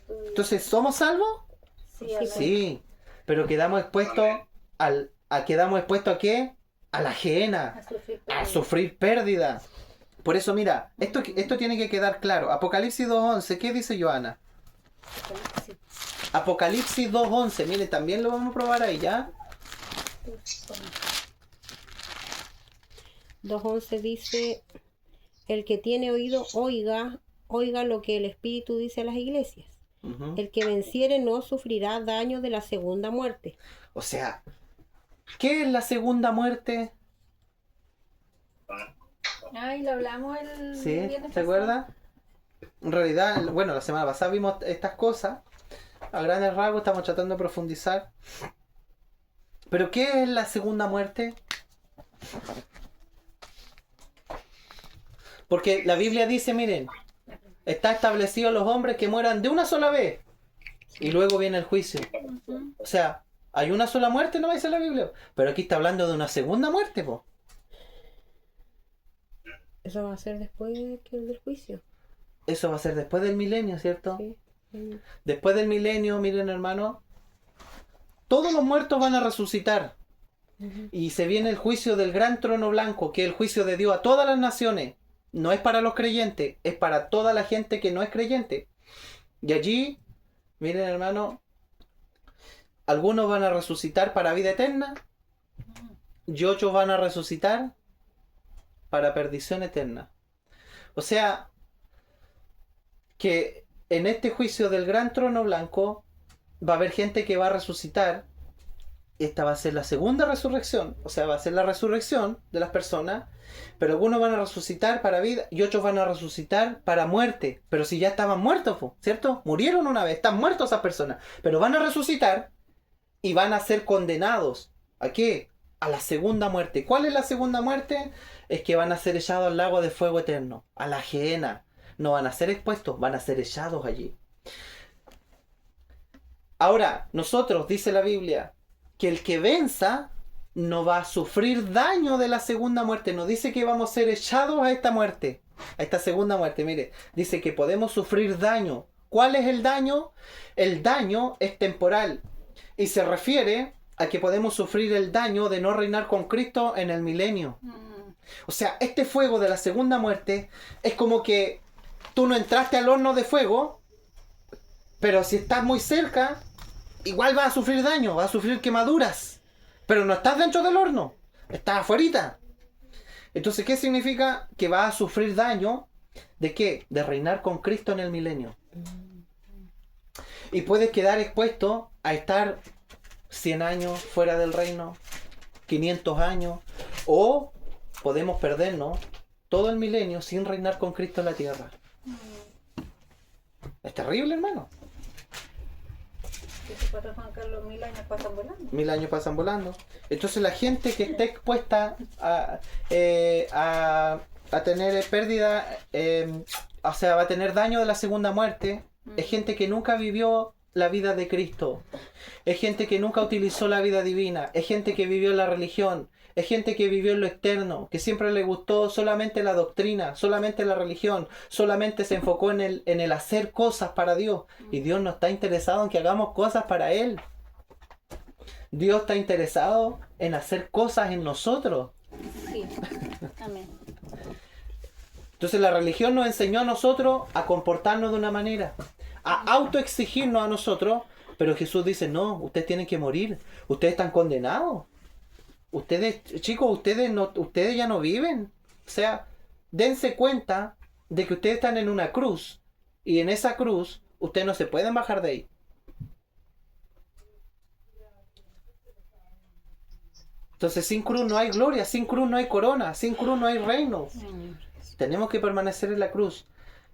[SPEAKER 3] Señor.
[SPEAKER 1] Entonces, ¿somos salvos?
[SPEAKER 3] Sí, amén.
[SPEAKER 1] Sí, pero quedamos expuestos ¿a qué? A la gehenna, a sufrir pérdida. Por eso, mira, esto tiene que quedar claro. Apocalipsis 2.11, ¿qué dice Joana?
[SPEAKER 3] Sí.
[SPEAKER 1] Apocalipsis 2.11, mire, también lo vamos a probar ahí, ¿ya?
[SPEAKER 2] 2:11 dice: el que tiene oído, oiga lo que el Espíritu dice a las iglesias. El que venciere no sufrirá daño de la segunda muerte.
[SPEAKER 1] O sea, ¿qué es la segunda muerte?
[SPEAKER 3] Ay, lo hablamos el
[SPEAKER 1] ¿Sí?
[SPEAKER 3] viernes
[SPEAKER 1] ¿Se acuerda? En realidad, bueno, la semana pasada vimos estas cosas. A grandes rasgos estamos tratando de profundizar. ¿Pero qué es la segunda muerte? Porque la Biblia dice, miren, está establecido los hombres que mueran de una sola vez y luego viene el juicio. O sea, hay una sola muerte, no dice la Biblia, pero aquí está hablando de una segunda muerte, po.
[SPEAKER 2] Eso va a ser después del juicio.
[SPEAKER 1] Eso va a ser después del milenio, ¿cierto?
[SPEAKER 2] Sí.
[SPEAKER 1] Después del milenio, miren, hermano, todos los muertos van a resucitar. Y se viene el juicio del gran trono blanco, que es el juicio de Dios a todas las naciones. No es para los creyentes, es para toda la gente que no es creyente. Y allí, miren hermano, algunos van a resucitar para vida eterna y otros van a resucitar para perdición eterna. O sea, que en este juicio del gran trono blanco va a haber gente que va a resucitar. Esta va a ser la segunda resurrección, o sea, va a ser la resurrección de las personas, pero algunos van a resucitar para vida y otros van a resucitar para muerte. Pero si ya estaban muertos, ¿cierto? Murieron una vez, están muertos esas personas, pero van a resucitar y van a ser condenados. ¿A qué? A la segunda muerte. ¿Cuál es la segunda muerte? Es que van a ser echados al lago de fuego eterno, a la gehenna. No van a ser expuestos, van a ser echados allí. Ahora, nosotros, dice la Biblia, que el que venza no va a sufrir daño de la segunda muerte. No dice que vamos a ser echados a esta muerte, a esta segunda muerte. Mire, dice que podemos sufrir daño. ¿Cuál es el daño? El daño es temporal y se refiere a que podemos sufrir el daño de no reinar con Cristo en el milenio. O sea, este fuego de la segunda muerte es como que tú no entraste al horno de fuego, pero si estás muy cerca, igual vas a sufrir daño, vas a sufrir quemaduras, pero no estás dentro del horno, estás afuerita. Entonces, ¿qué significa? Que vas a sufrir daño, ¿de qué? De reinar con Cristo en el milenio. Y puedes quedar expuesto a estar 100 años fuera del reino, 500 años, o podemos perdernos todo el milenio sin reinar con Cristo en la tierra. Es terrible, hermano.
[SPEAKER 3] Para Juan Carlos, 1000 años pasan volando.
[SPEAKER 1] 1000 años pasan volando. Entonces la gente que esté expuesta a tener pérdida, o sea, va a tener daño de la segunda muerte, es gente que nunca vivió la vida de Cristo. Es gente que nunca utilizó la vida divina. Es gente que vivió la religión. Es gente que vivió en lo externo, que siempre le gustó solamente la doctrina, solamente la religión, solamente se enfocó en el hacer cosas para Dios. Y Dios no está interesado en que hagamos cosas para Él. Dios está interesado en hacer cosas en nosotros.
[SPEAKER 3] Sí. Amén.
[SPEAKER 1] Entonces la religión nos enseñó a nosotros a comportarnos de una manera, a autoexigirnos a nosotros, pero Jesús dice, no, ustedes tienen que morir, ustedes están condenados. Ustedes, chicos, ustedes ya no viven. O sea, dense cuenta de que ustedes están en una cruz. Y en esa cruz, ustedes no se pueden bajar de ahí. Entonces, sin cruz no hay gloria, sin cruz no hay corona, sin cruz no hay reino. Tenemos que permanecer en la cruz.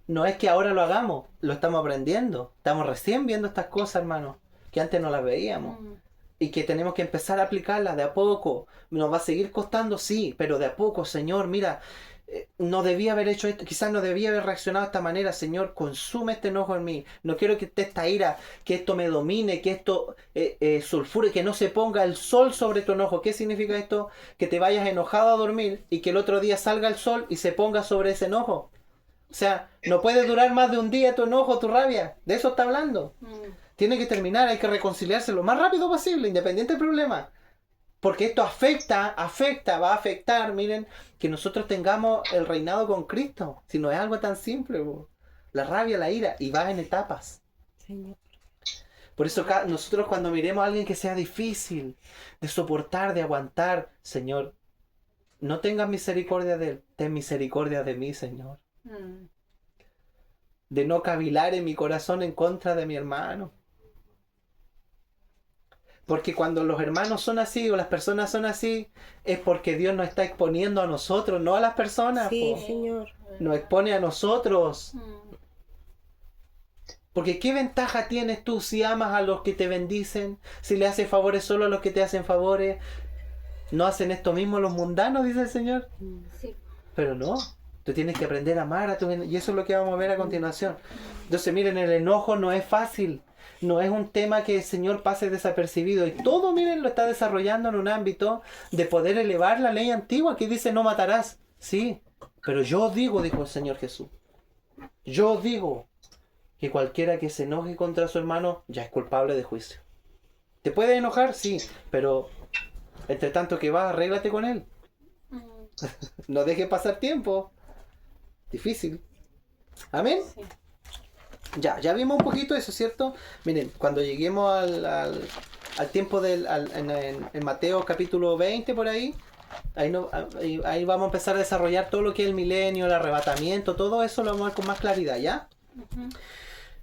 [SPEAKER 1] No es que ahora lo hagamos, lo estamos aprendiendo. Estamos recién viendo estas cosas, hermano, que antes no las veíamos. Y que tenemos que empezar a aplicarlas de a poco. Nos va a seguir costando, sí, pero de a poco, Señor, mira, no debía haber hecho esto, quizás no debía haber reaccionado de esta manera, Señor, consume este enojo en mí. No quiero que esté esta ira, que esto me domine, que esto sulfure, que no se ponga el sol sobre tu enojo. ¿Qué significa esto? Que te vayas enojado a dormir y que el otro día salga el sol y se ponga sobre ese enojo. O sea, no puede durar más de un día tu enojo, tu rabia. De eso está hablando. Tiene que terminar, hay que reconciliarse lo más rápido posible, independiente del problema. Porque esto va a afectar, miren, que nosotros tengamos el reinado con Cristo. Si no es algo tan simple, la rabia, la ira, y va en etapas.
[SPEAKER 2] Señor.
[SPEAKER 1] Por eso nosotros cuando miremos a alguien que sea difícil de soportar, de aguantar, Señor, no tengas misericordia de él, ten misericordia de mí, Señor. De no cavilar en mi corazón en contra de mi hermano. Porque cuando los hermanos son así o las personas son así, es porque Dios nos está exponiendo a nosotros, no a las personas.
[SPEAKER 2] Sí, Señor.
[SPEAKER 1] Nos expone a nosotros. Porque ¿qué ventaja tienes tú si amas a los que te bendicen? Si le haces favores solo a los que te hacen favores. ¿No hacen esto mismo los mundanos, dice el Señor?
[SPEAKER 3] Sí.
[SPEAKER 1] Pero no. Tú tienes que aprender a amar a tu... Y eso es lo que vamos a ver a continuación. Entonces, miren, el enojo no es fácil. No es un tema que el Señor pase desapercibido. Y todo, miren, lo está desarrollando en un ámbito de poder elevar la ley antigua que dice no matarás. Sí, pero yo digo, dijo el Señor Jesús, yo digo que cualquiera que se enoje contra su hermano ya es culpable de juicio. ¿Te puede enojar? Sí, pero Entre tanto que vas, arréglate con él. No dejes pasar tiempo. Difícil. Amén.
[SPEAKER 4] Sí.
[SPEAKER 1] Ya vimos un poquito eso, ¿cierto? Miren, cuando lleguemos al tiempo en Mateo capítulo 20 por ahí, ahí vamos a empezar a desarrollar todo lo que es el milenio, el arrebatamiento, todo eso lo vamos a ver con más claridad, ¿ya?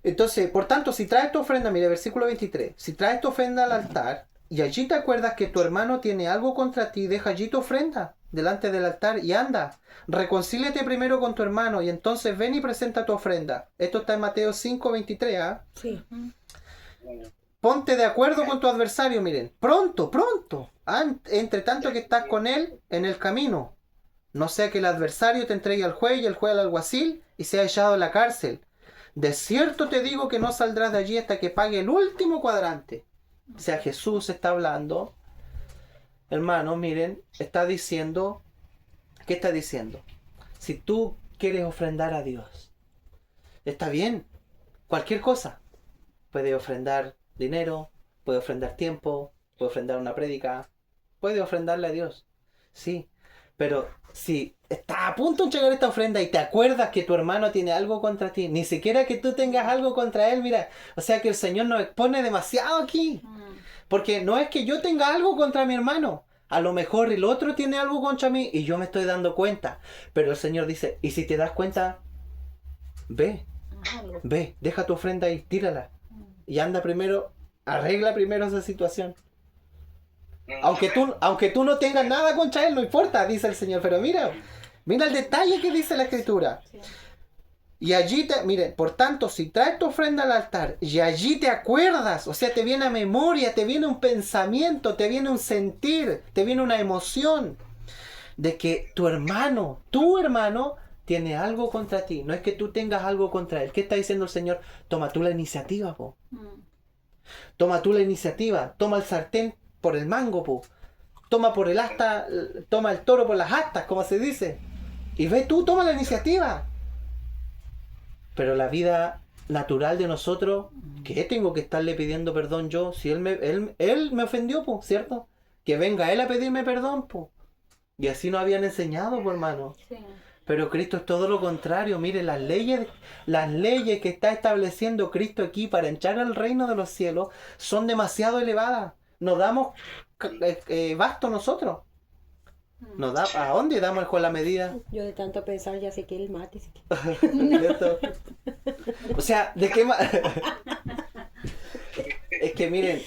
[SPEAKER 1] Entonces, por tanto, si traes tu ofrenda, mire, versículo 23, si traes tu ofrenda al altar y allí te acuerdas que tu hermano tiene algo contra ti, deja allí tu ofrenda delante del altar y anda, reconcíliate primero con tu hermano y entonces ven y presenta tu ofrenda. Esto está en Mateo 5:23, ¿ah?
[SPEAKER 2] Sí.
[SPEAKER 1] Ponte de acuerdo con tu adversario, miren, pronto, entre tanto que estás con él en el camino, no sea que el adversario te entregue al juez y el juez al alguacil y sea echado en la cárcel. De cierto te digo que no saldrás de allí hasta que pague el último cuadrante. O sea, Jesús está hablando, hermanos, miren, está diciendo, ¿qué está diciendo? Si tú quieres ofrendar a Dios, está bien, cualquier cosa, puede ofrendar dinero, puede ofrendar tiempo, puede ofrendar una prédica, puede ofrendarle a Dios, sí, pero si estás a punto de entregar esta ofrenda y te acuerdas que tu hermano tiene algo contra ti, ni siquiera que tú tengas algo contra él, mira, o sea que el Señor nos expone demasiado aquí, porque no es que yo tenga algo contra mi hermano, a lo mejor el otro tiene algo contra mí y yo me estoy dando cuenta, pero el Señor dice, y si te das cuenta, ve, deja tu ofrenda ahí, tírala. Y anda primero, arregla primero esa situación. Aunque tú no tengas nada contra él, no importa, dice el Señor. Pero mira el detalle que dice la Escritura. Y allí miren, por tanto, si traes tu ofrenda al altar y allí te acuerdas, o sea, te viene a memoria, te viene un pensamiento, te viene un sentir, te viene una emoción de que tu hermano tiene algo contra ti. No es que tú tengas algo contra él. ¿Qué está diciendo el Señor? Toma tú la iniciativa, po. Toma tú la iniciativa. Toma el sartén por el mango, po. Toma por el asta, toma el toro por las astas, como se dice. Y ve tú, toma la iniciativa. Pero la vida natural de nosotros, ¿qué tengo que estarle pidiendo perdón yo? Si él me ofendió, po, ¿cierto? Que venga él a pedirme perdón, po. Y así nos habían enseñado, po, hermano.
[SPEAKER 3] Sí.
[SPEAKER 1] Pero Cristo es todo lo contrario. Mire, las leyes que está estableciendo Cristo aquí para entrar al reino de los cielos son demasiado elevadas. Nos damos basto nosotros. ¿A dónde damos con la medida?
[SPEAKER 2] Yo de tanto pensar ya sé que él mate.
[SPEAKER 1] ¿Cierto? O sea, ¿de qué más? Es que miren,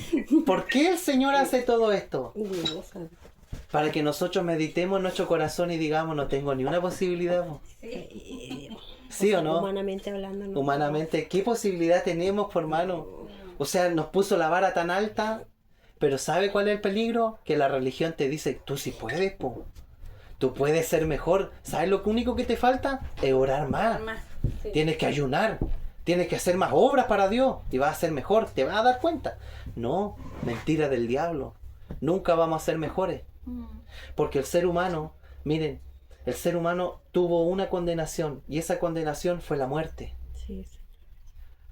[SPEAKER 1] ¿por qué el Señor hace todo esto? Para que nosotros meditemos en nuestro corazón y digamos, no tengo ni una posibilidad. ¿Sí o no?
[SPEAKER 2] Humanamente hablando. No.
[SPEAKER 1] Humanamente, ¿qué posibilidad tenemos, por hermano? O sea, nos puso la vara tan alta, pero ¿sabe cuál es el peligro? Que la religión te dice, tú sí puedes, po. Tú puedes ser mejor. ¿Sabes lo único que te falta? Es orar más.
[SPEAKER 3] Sí.
[SPEAKER 1] Tienes que ayunar. Tienes que hacer más obras para Dios. Y vas a ser mejor. Te vas a dar cuenta. No, mentira del diablo. Nunca vamos a ser mejores. Porque el ser humano, miren, el ser humano tuvo una condenación. Y esa condenación fue la muerte.
[SPEAKER 2] Sí.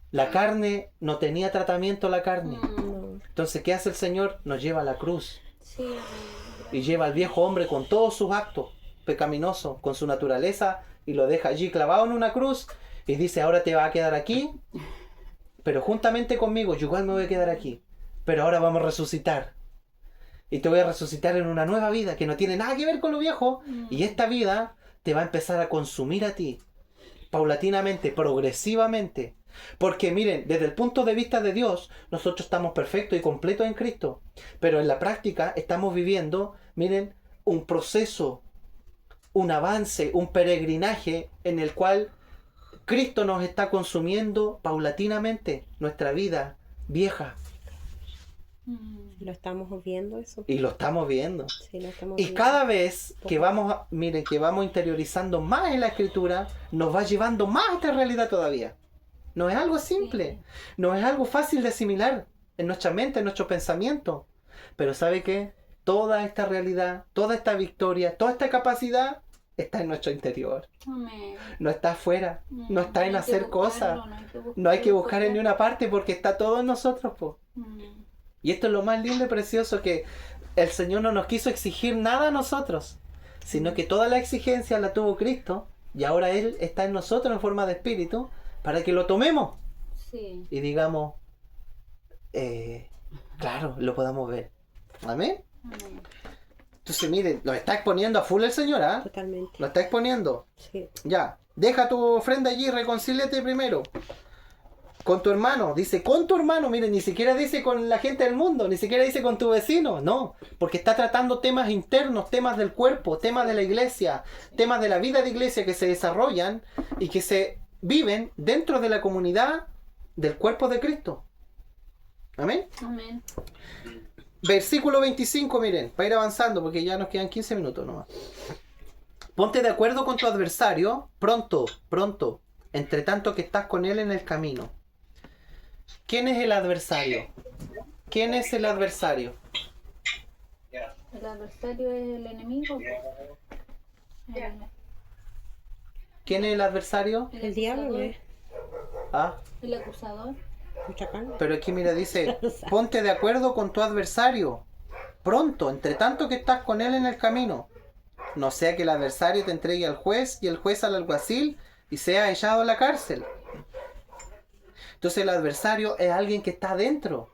[SPEAKER 1] La carne no tenía tratamiento, la carne.
[SPEAKER 2] No.
[SPEAKER 1] Entonces, ¿qué hace el Señor? Nos lleva a la cruz.
[SPEAKER 3] Sí.
[SPEAKER 1] Y lleva al viejo hombre con todos sus actos pecaminosos, con su naturaleza, y lo deja allí clavado en una cruz. Y dice, ahora te va a quedar aquí, pero juntamente conmigo, yo igual me voy a quedar aquí. Pero ahora vamos a resucitar. Y te voy a resucitar en una nueva vida que no tiene nada que ver con lo viejo. Y esta vida te va a empezar a consumir a ti. Paulatinamente, progresivamente. Porque miren, desde el punto de vista de Dios, nosotros estamos perfectos y completos en Cristo. Pero en la práctica estamos viviendo, miren, un proceso, un avance, un peregrinaje en el cual Cristo nos está consumiendo paulatinamente nuestra vida vieja.
[SPEAKER 2] Lo estamos viendo eso.
[SPEAKER 1] Y lo estamos viendo.
[SPEAKER 2] Sí, lo estamos
[SPEAKER 1] Y
[SPEAKER 2] viendo.
[SPEAKER 1] cada vez que vamos, miren, que vamos interiorizando más en la Escritura, nos va llevando más a esta realidad todavía. No es algo simple, no es algo fácil de asimilar en nuestra mente, en nuestro pensamiento. Pero ¿sabe qué? Toda esta realidad, toda esta victoria, toda esta capacidad está en nuestro interior. No está afuera, no está en hacer cosas. No hay que buscar en ninguna parte porque está todo en nosotros, po. Y esto es lo más lindo y precioso, que el Señor no nos quiso exigir nada a nosotros, sino que toda la exigencia la tuvo Cristo, y ahora Él está en nosotros en forma de espíritu, para que lo tomemos
[SPEAKER 3] Sí.
[SPEAKER 1] y digamos, claro, lo podamos ver. Amén.
[SPEAKER 3] Amén.
[SPEAKER 1] Entonces, miren, lo está exponiendo a full el Señor, ¿ah?
[SPEAKER 2] Totalmente.
[SPEAKER 1] Lo está exponiendo.
[SPEAKER 2] Sí.
[SPEAKER 1] Ya, deja tu ofrenda allí, reconcíliate primero con tu hermano. Dice con tu hermano, miren, ni siquiera dice con la gente del mundo, ni siquiera dice con tu vecino, no, porque está tratando temas internos, temas del cuerpo, temas de la iglesia, temas de la vida de iglesia que se desarrollan y que se viven dentro de la comunidad del cuerpo de Cristo. Amén.
[SPEAKER 3] Amén.
[SPEAKER 1] Versículo 25, miren, para ir avanzando, porque ya nos quedan 15 minutos nomás. Ponte de acuerdo con tu adversario pronto, entre tanto que estás con él en el camino. ¿Quién es el adversario? ¿Quién es el adversario?
[SPEAKER 3] El adversario es el enemigo.
[SPEAKER 1] ¿Quién es el adversario?
[SPEAKER 2] El diablo no es.
[SPEAKER 1] Ah,
[SPEAKER 3] El acusador.
[SPEAKER 2] Mucha carne.
[SPEAKER 1] pero aquí mira, dice, ponte de acuerdo con tu adversario pronto, entre tanto que estás con él en el camino. No sea que el adversario te entregue al juez y el juez al alguacil y sea echado a la cárcel. Entonces el adversario es alguien que está adentro.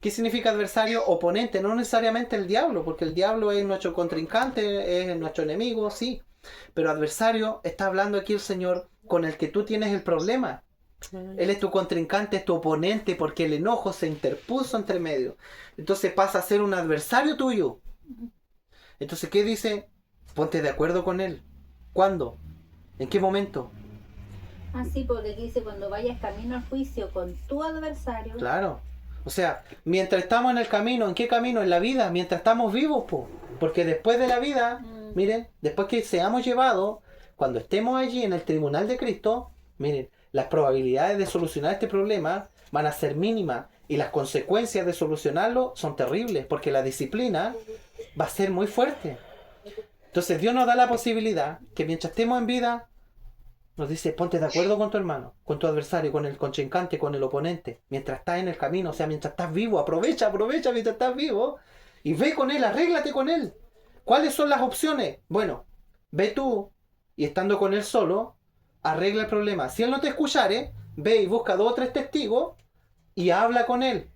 [SPEAKER 1] ¿Qué significa adversario? Oponente, no necesariamente el diablo, porque el diablo es nuestro contrincante, es nuestro enemigo, sí. Pero adversario está hablando aquí el Señor con el que tú tienes el problema. Él es tu contrincante, es tu oponente, porque el enojo se interpuso entre medio. Entonces pasa a ser un adversario tuyo. Entonces, ¿qué dice? Ponte de acuerdo con él. ¿Cuándo? ¿En qué momento?
[SPEAKER 3] Así porque aquí dice cuando vayas camino al juicio con tu adversario.
[SPEAKER 1] Claro. O sea, mientras estamos en el camino, ¿en qué camino? En la vida, mientras estamos vivos, po. Porque después de la vida, miren, después que seamos llevados, cuando estemos allí en el tribunal de Cristo, miren, las probabilidades de solucionar este problema van a ser mínimas y las consecuencias de solucionarlo son terribles, porque la disciplina va a ser muy fuerte. Entonces Dios nos da la posibilidad que mientras estemos en vida, nos dice, ponte de acuerdo con tu hermano, con tu adversario, con el contrincante, con el oponente, mientras estás en el camino, o sea, mientras estás vivo, aprovecha mientras estás vivo, y ve con él, arréglate con él. ¿Cuáles son las opciones? Bueno, ve tú, y estando con él solo, arregla el problema. Si él no te escuchare, ve y busca 2 o 3 testigos, y habla con él.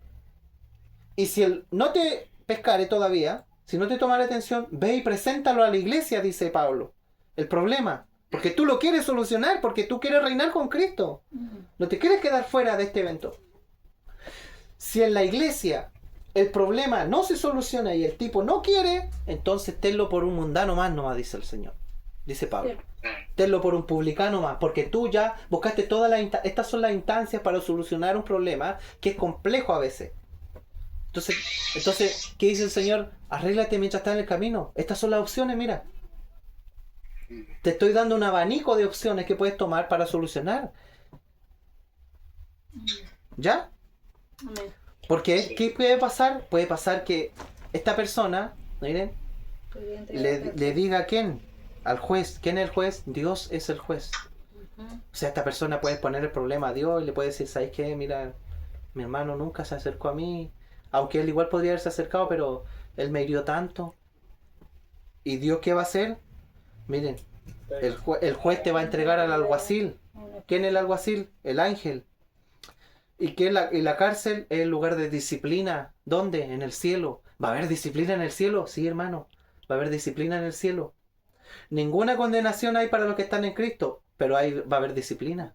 [SPEAKER 1] Y si él no te pescare todavía, si no te tomara atención, ve y preséntalo a la iglesia, dice Pablo, el problema. Porque tú lo quieres solucionar, porque tú quieres reinar con Cristo. No te quieres quedar fuera de este evento. Si en la iglesia el problema no se soluciona y el tipo no quiere, entonces tenlo por un mundano más nomás, dice el Señor. Dice Pablo. Tenlo por un publicano más, porque tú ya buscaste todas las estas son las instancias para solucionar un problema que es complejo a veces. Entonces, ¿qué dice el Señor? Arréglate mientras estás en el camino. Estas son las opciones, mira. Te estoy dando un abanico de opciones que puedes tomar para solucionar. ¿Ya?
[SPEAKER 3] Amén.
[SPEAKER 1] Porque, ¿qué puede pasar? Puede pasar que esta persona, miren, le diga a quién, al juez. ¿Quién es el juez? Dios es el juez. O sea, esta persona puede poner el problema a Dios y le puede decir, ¿sabes qué? Mira, mi hermano nunca se acercó a mí. Aunque él igual podría haberse acercado, pero él me hirió tanto. ¿Y Dios qué va a hacer? Miren, el juez te va a entregar al alguacil. ¿Quién es el alguacil? El ángel. ¿Y la cárcel es el lugar de disciplina? ¿Dónde? En el cielo. ¿Va a haber disciplina en el cielo? Sí, hermano. Va a haber disciplina en el cielo. Ninguna condenación hay para los que están en Cristo, pero va a haber disciplina.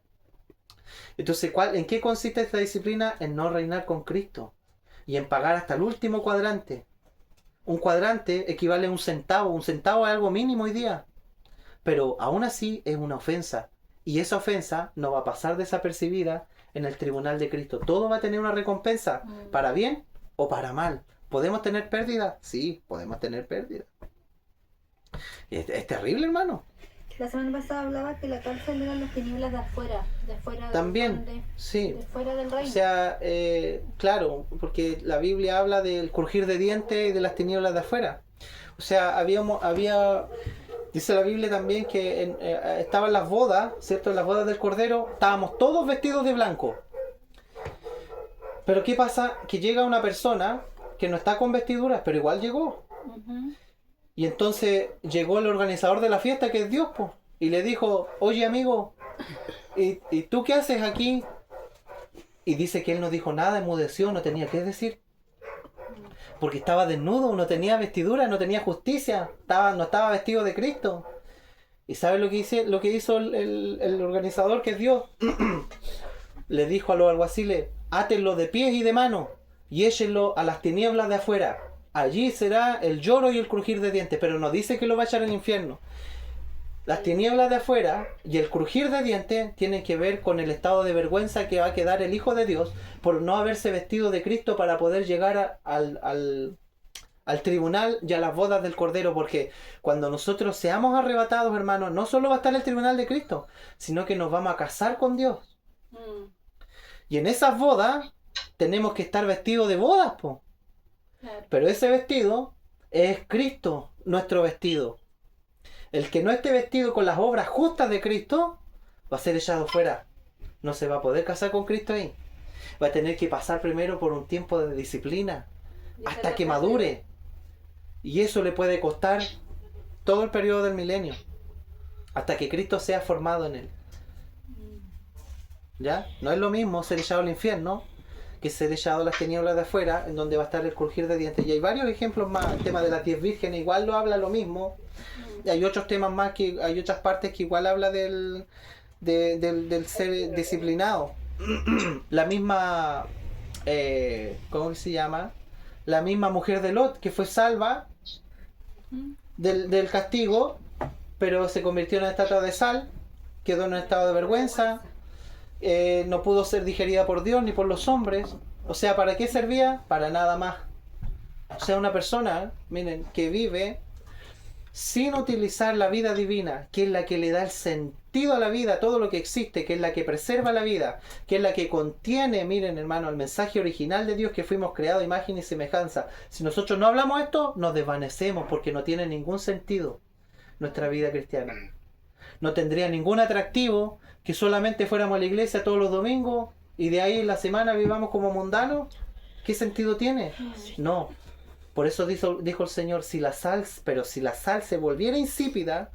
[SPEAKER 1] Entonces, ¿en qué consiste esta disciplina? En no reinar con Cristo y en pagar hasta el último cuadrante. Un cuadrante equivale a un centavo. Un centavo es algo mínimo hoy día. Pero aún así es una ofensa. Y esa ofensa no va a pasar desapercibida en el tribunal de Cristo. Todo va a tener una recompensa, para bien o para mal. ¿Podemos tener pérdida? Sí, podemos tener pérdida. Es terrible, hermano.
[SPEAKER 3] La semana pasada hablaba que la cárcel eran las tinieblas de afuera
[SPEAKER 1] También,
[SPEAKER 3] de
[SPEAKER 1] sí.
[SPEAKER 3] fuera del reino.
[SPEAKER 1] O sea, claro, porque la Biblia habla del crujir de dientes y de las tinieblas de afuera. O sea, dice la Biblia también que estaban las bodas, ¿cierto? En las bodas del Cordero estábamos todos vestidos de blanco. Pero ¿qué pasa? Que llega una persona que no está con vestiduras, pero igual llegó.
[SPEAKER 3] Ujú.
[SPEAKER 1] Y entonces llegó el organizador de la fiesta, que es Dios, pues, y le dijo, oye amigo, ¿y tú qué haces aquí? Y dice que él no dijo nada, enmudeció, no tenía qué decir. Porque estaba desnudo, no tenía vestidura, no tenía justicia, no estaba vestido de Cristo. ¿Y sabes lo que hizo el organizador, que es Dios? Le dijo a los alguaciles, átenlo de pies y de manos y échenlo a las tinieblas de afuera. Allí será el lloro y el crujir de dientes, pero no dice que lo va a echar al infierno. Las tinieblas de afuera y el crujir de dientes tienen que ver con el estado de vergüenza que va a quedar el Hijo de Dios por no haberse vestido de Cristo para poder llegar al tribunal y a las bodas del Cordero, porque cuando nosotros seamos arrebatados, hermanos, no solo va a estar el tribunal de Cristo, sino que nos vamos a casar con Dios.
[SPEAKER 3] Mm,
[SPEAKER 1] Y en esas bodas tenemos que estar vestidos de bodas, po.
[SPEAKER 3] claro.
[SPEAKER 1] Pero ese vestido es Cristo, nuestro vestido. El que no esté vestido con las obras justas de Cristo va a ser echado fuera. No se va a poder casar con Cristo ahí. Va a tener que pasar primero por un tiempo de disciplina
[SPEAKER 3] Y
[SPEAKER 1] hasta
[SPEAKER 3] esa
[SPEAKER 1] que
[SPEAKER 3] es la
[SPEAKER 1] madure. Y eso le puede costar todo el periodo del milenio, hasta que Cristo sea formado en él. ¿Ya? No es lo mismo ser echado al infierno que ser echado a las tinieblas de afuera, en donde va a estar el crujir de dientes. Y hay varios ejemplos más. El tema de las 10 vírgenes igual lo habla lo mismo. Y hay otros temas más, que hay otras partes que igual habla del ser disciplinado. La misma, ¿cómo se llama? La misma mujer de Lot, que fue salva del castigo, pero se convirtió en una estatua de sal, quedó en un estado de vergüenza, no pudo ser digerida por Dios ni por los hombres. O sea, ¿para qué servía? Para nada más. O sea, una persona, miren, que vive sin utilizar la vida divina, que es la que le da el sentido a la vida, todo lo que existe, que es la que preserva la vida, que es la que contiene, miren hermano, el mensaje original de Dios, que fuimos creados a imagen y semejanza. Si nosotros no hablamos esto, nos desvanecemos, porque no tiene ningún sentido nuestra vida cristiana. No tendría ningún atractivo que solamente fuéramos a la iglesia todos los domingos y de ahí en la semana vivamos como mundanos. ¿Qué sentido tiene? No. Por eso dijo el Señor, si la sal se volviera insípida,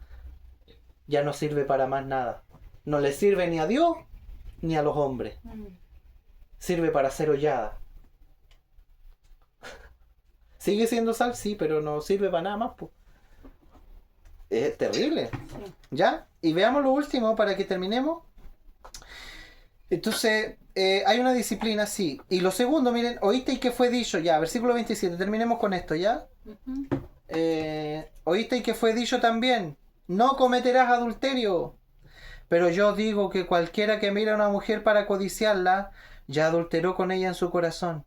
[SPEAKER 1] ya no sirve para más nada. No le sirve ni a Dios ni a los hombres. Sirve para ser hollada. Sigue siendo sal, sí, pero no sirve para nada más, pues. Es terrible. ¿Ya? Y veamos lo último para que terminemos. Entonces, hay una disciplina, sí. Y lo segundo, miren, oíste y que fue dicho, ya, versículo 27, terminemos con esto, ¿ya? Oíste y que fue dicho también, no cometerás adulterio. Pero yo digo que cualquiera que mira a una mujer para codiciarla, ya adulteró con ella en su corazón.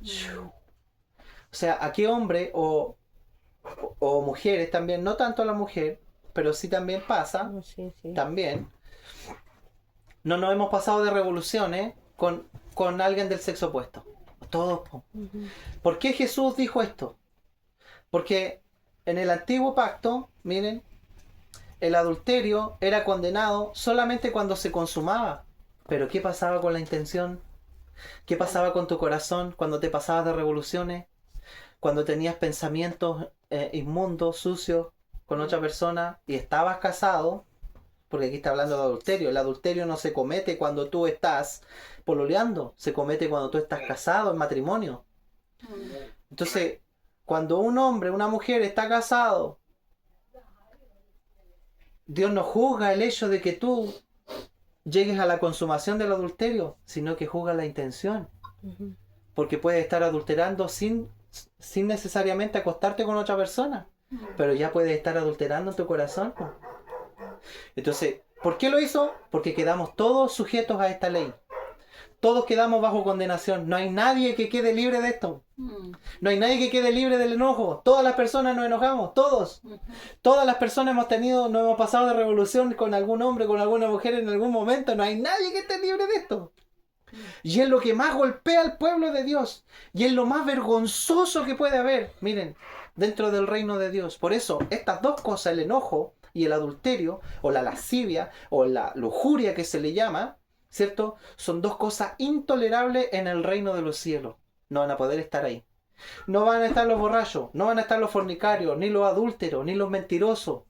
[SPEAKER 1] O sea, ¿a qué hombre o mujeres también, no tanto a la mujer, pero sí también pasa,
[SPEAKER 2] Sí, sí.
[SPEAKER 1] también, no nos hemos pasado de revoluciones con alguien del sexo opuesto? Todos, po. ¿Por qué Jesús dijo esto? Porque en el antiguo pacto, miren, el adulterio era condenado solamente cuando se consumaba. Pero ¿qué pasaba con la intención? ¿Qué pasaba con tu corazón cuando te pasabas de revoluciones? Cuando tenías pensamientos inmundos, sucios con otra persona y estabas casado, porque aquí está hablando de adulterio. El adulterio no se comete cuando tú estás pololeando, se comete cuando tú estás casado en matrimonio. Entonces, cuando un hombre, una mujer está casado, Dios no juzga el hecho de que tú llegues a la consumación del adulterio, sino que juzga la intención. Porque puedes estar adulterando sin necesariamente acostarte con otra persona, pero ya puedes estar adulterando en tu corazón. Entonces, ¿por qué lo hizo? Porque quedamos todos sujetos a esta ley. Todos quedamos bajo condenación. No hay nadie que quede libre de esto. No hay nadie que quede libre del enojo. Todas las personas nos enojamos, todos. Todas las personas nos hemos pasado de revolución con algún hombre, con alguna mujer en algún momento. No hay nadie que esté libre de esto. Y es lo que más golpea al pueblo de Dios. Y es lo más vergonzoso que puede haber, miren, dentro del reino de Dios. Por eso, estas dos cosas, el enojo y el adulterio, o la lascivia, o la lujuria que se le llama, ¿cierto? Son dos cosas intolerables en el reino de los cielos. No van a poder estar ahí. No van a estar los borrachos, no van a estar los fornicarios, ni los adúlteros, ni los mentirosos,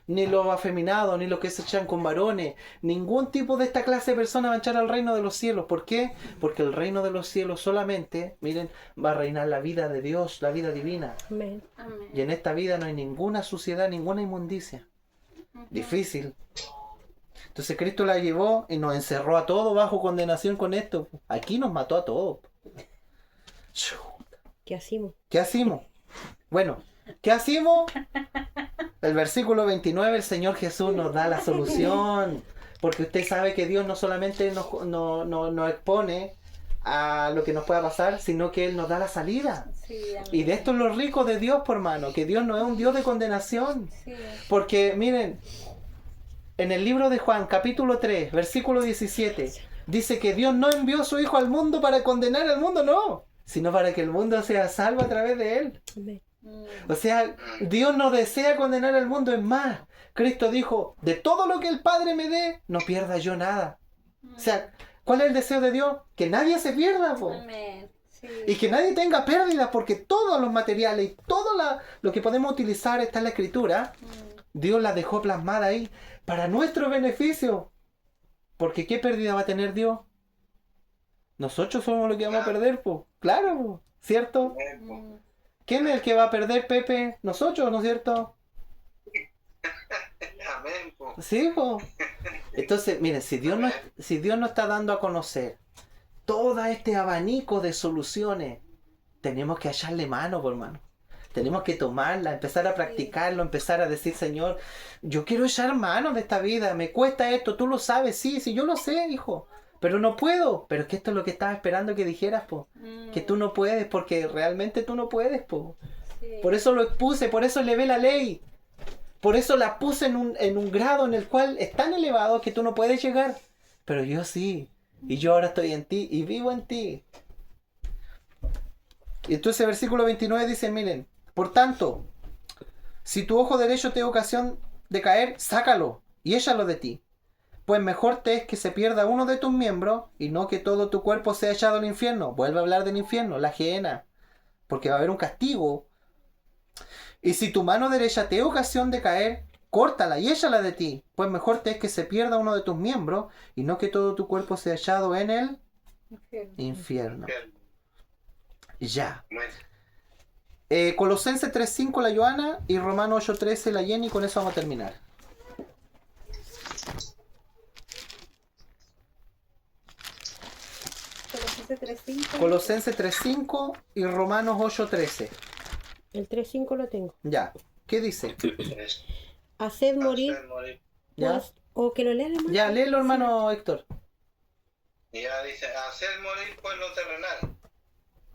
[SPEAKER 1] ni los afeminados, ni los que se echan con varones. Ningún tipo de esta clase de personas va a entrar al reino de los cielos. ¿Por qué? Porque el reino de los cielos solamente, miren, va a reinar la vida de Dios, la vida divina.
[SPEAKER 2] Amén.
[SPEAKER 3] Amén.
[SPEAKER 1] Y en esta vida no hay ninguna suciedad, ninguna inmundicia. Difícil. Entonces Cristo la llevó y nos encerró a todos bajo condenación con esto. Aquí nos mató a todos.
[SPEAKER 2] ¿Qué hacemos?
[SPEAKER 1] ¿Qué hacemos? Bueno, ¿qué hacemos? El versículo 29, el Señor Jesús nos da la solución. Porque usted sabe que Dios no solamente nos expone a lo que nos pueda pasar, sino que Él nos da la salida.
[SPEAKER 3] Sí, amén.
[SPEAKER 1] Y de esto es lo rico de Dios, por hermano, que Dios no es un Dios de condenación.
[SPEAKER 3] Sí.
[SPEAKER 1] Porque, miren, en el libro de Juan, capítulo 3, versículo 17, dice que Dios no envió a su Hijo al mundo para condenar al mundo, no, sino para que el mundo sea salvo a través de Él.
[SPEAKER 2] Amén.
[SPEAKER 1] O sea, Dios no desea condenar al mundo, es más, Cristo dijo, de todo lo que el Padre me dé, no pierda yo nada. O sea, ¿cuál es el deseo de Dios? Que nadie se pierda, po.
[SPEAKER 3] Amén. Sí.
[SPEAKER 1] Y que nadie tenga pérdidas, porque todos los materiales y todo lo que podemos utilizar está en la Escritura. Dios la dejó plasmada ahí para nuestro beneficio. Porque ¿qué pérdida va a tener Dios? Nosotros somos los que vamos a perder, pues. Claro, po, ¿cierto? ¿Quién es el que va a perder, Pepe? Nosotros, ¿no es cierto?
[SPEAKER 4] Amén, po.
[SPEAKER 1] Sí, pues. Entonces, miren, si Dios nos está dando a conocer todo este abanico de soluciones, tenemos que echarle mano, por hermano. Tenemos que tomarla, empezar a practicarlo, empezar a decir, Señor, yo quiero echar mano de esta vida, me cuesta esto, tú lo sabes, sí, yo lo sé, hijo, pero no puedo. Pero es que esto es lo que estaba esperando que dijeras, po, que tú no puedes, porque realmente tú no puedes, po.
[SPEAKER 3] Sí.
[SPEAKER 1] Por eso lo expuse, por eso elevé la ley, por eso la puse en un grado en el cual es tan elevado que tú no puedes llegar, pero yo sí, y yo ahora estoy en ti, y vivo en ti. Y entonces el versículo 29 dice, miren, por tanto, si tu ojo derecho te da ocasión de caer, sácalo y échalo de ti. Pues mejor te es que se pierda uno de tus miembros y no que todo tu cuerpo sea echado al infierno. Vuelve a hablar del infierno, la gehenna, porque va a haber un castigo. Y si tu mano derecha te da ocasión de caer, córtala y échala de ti. Pues mejor te es que se pierda uno de tus miembros y no que todo tu cuerpo sea echado en el infierno. Ya.
[SPEAKER 4] Bueno,
[SPEAKER 1] Colosenses 3.5 la Joana y Romanos 8.13 la Jenny, con eso vamos a terminar.
[SPEAKER 3] Colosenses 3:5.
[SPEAKER 1] Colosenses 3.5 y Romanos 8.13.
[SPEAKER 2] El 3:5 lo tengo.
[SPEAKER 1] Ya. ¿Qué dice?
[SPEAKER 4] es
[SPEAKER 2] Haced morir,
[SPEAKER 4] hacer morir.
[SPEAKER 1] ¿Ya?
[SPEAKER 2] pues, o que lo lean, hermano.
[SPEAKER 1] Ya, léelo, hermano Héctor.
[SPEAKER 4] Y ya dice, hacer morir pues lo terrenal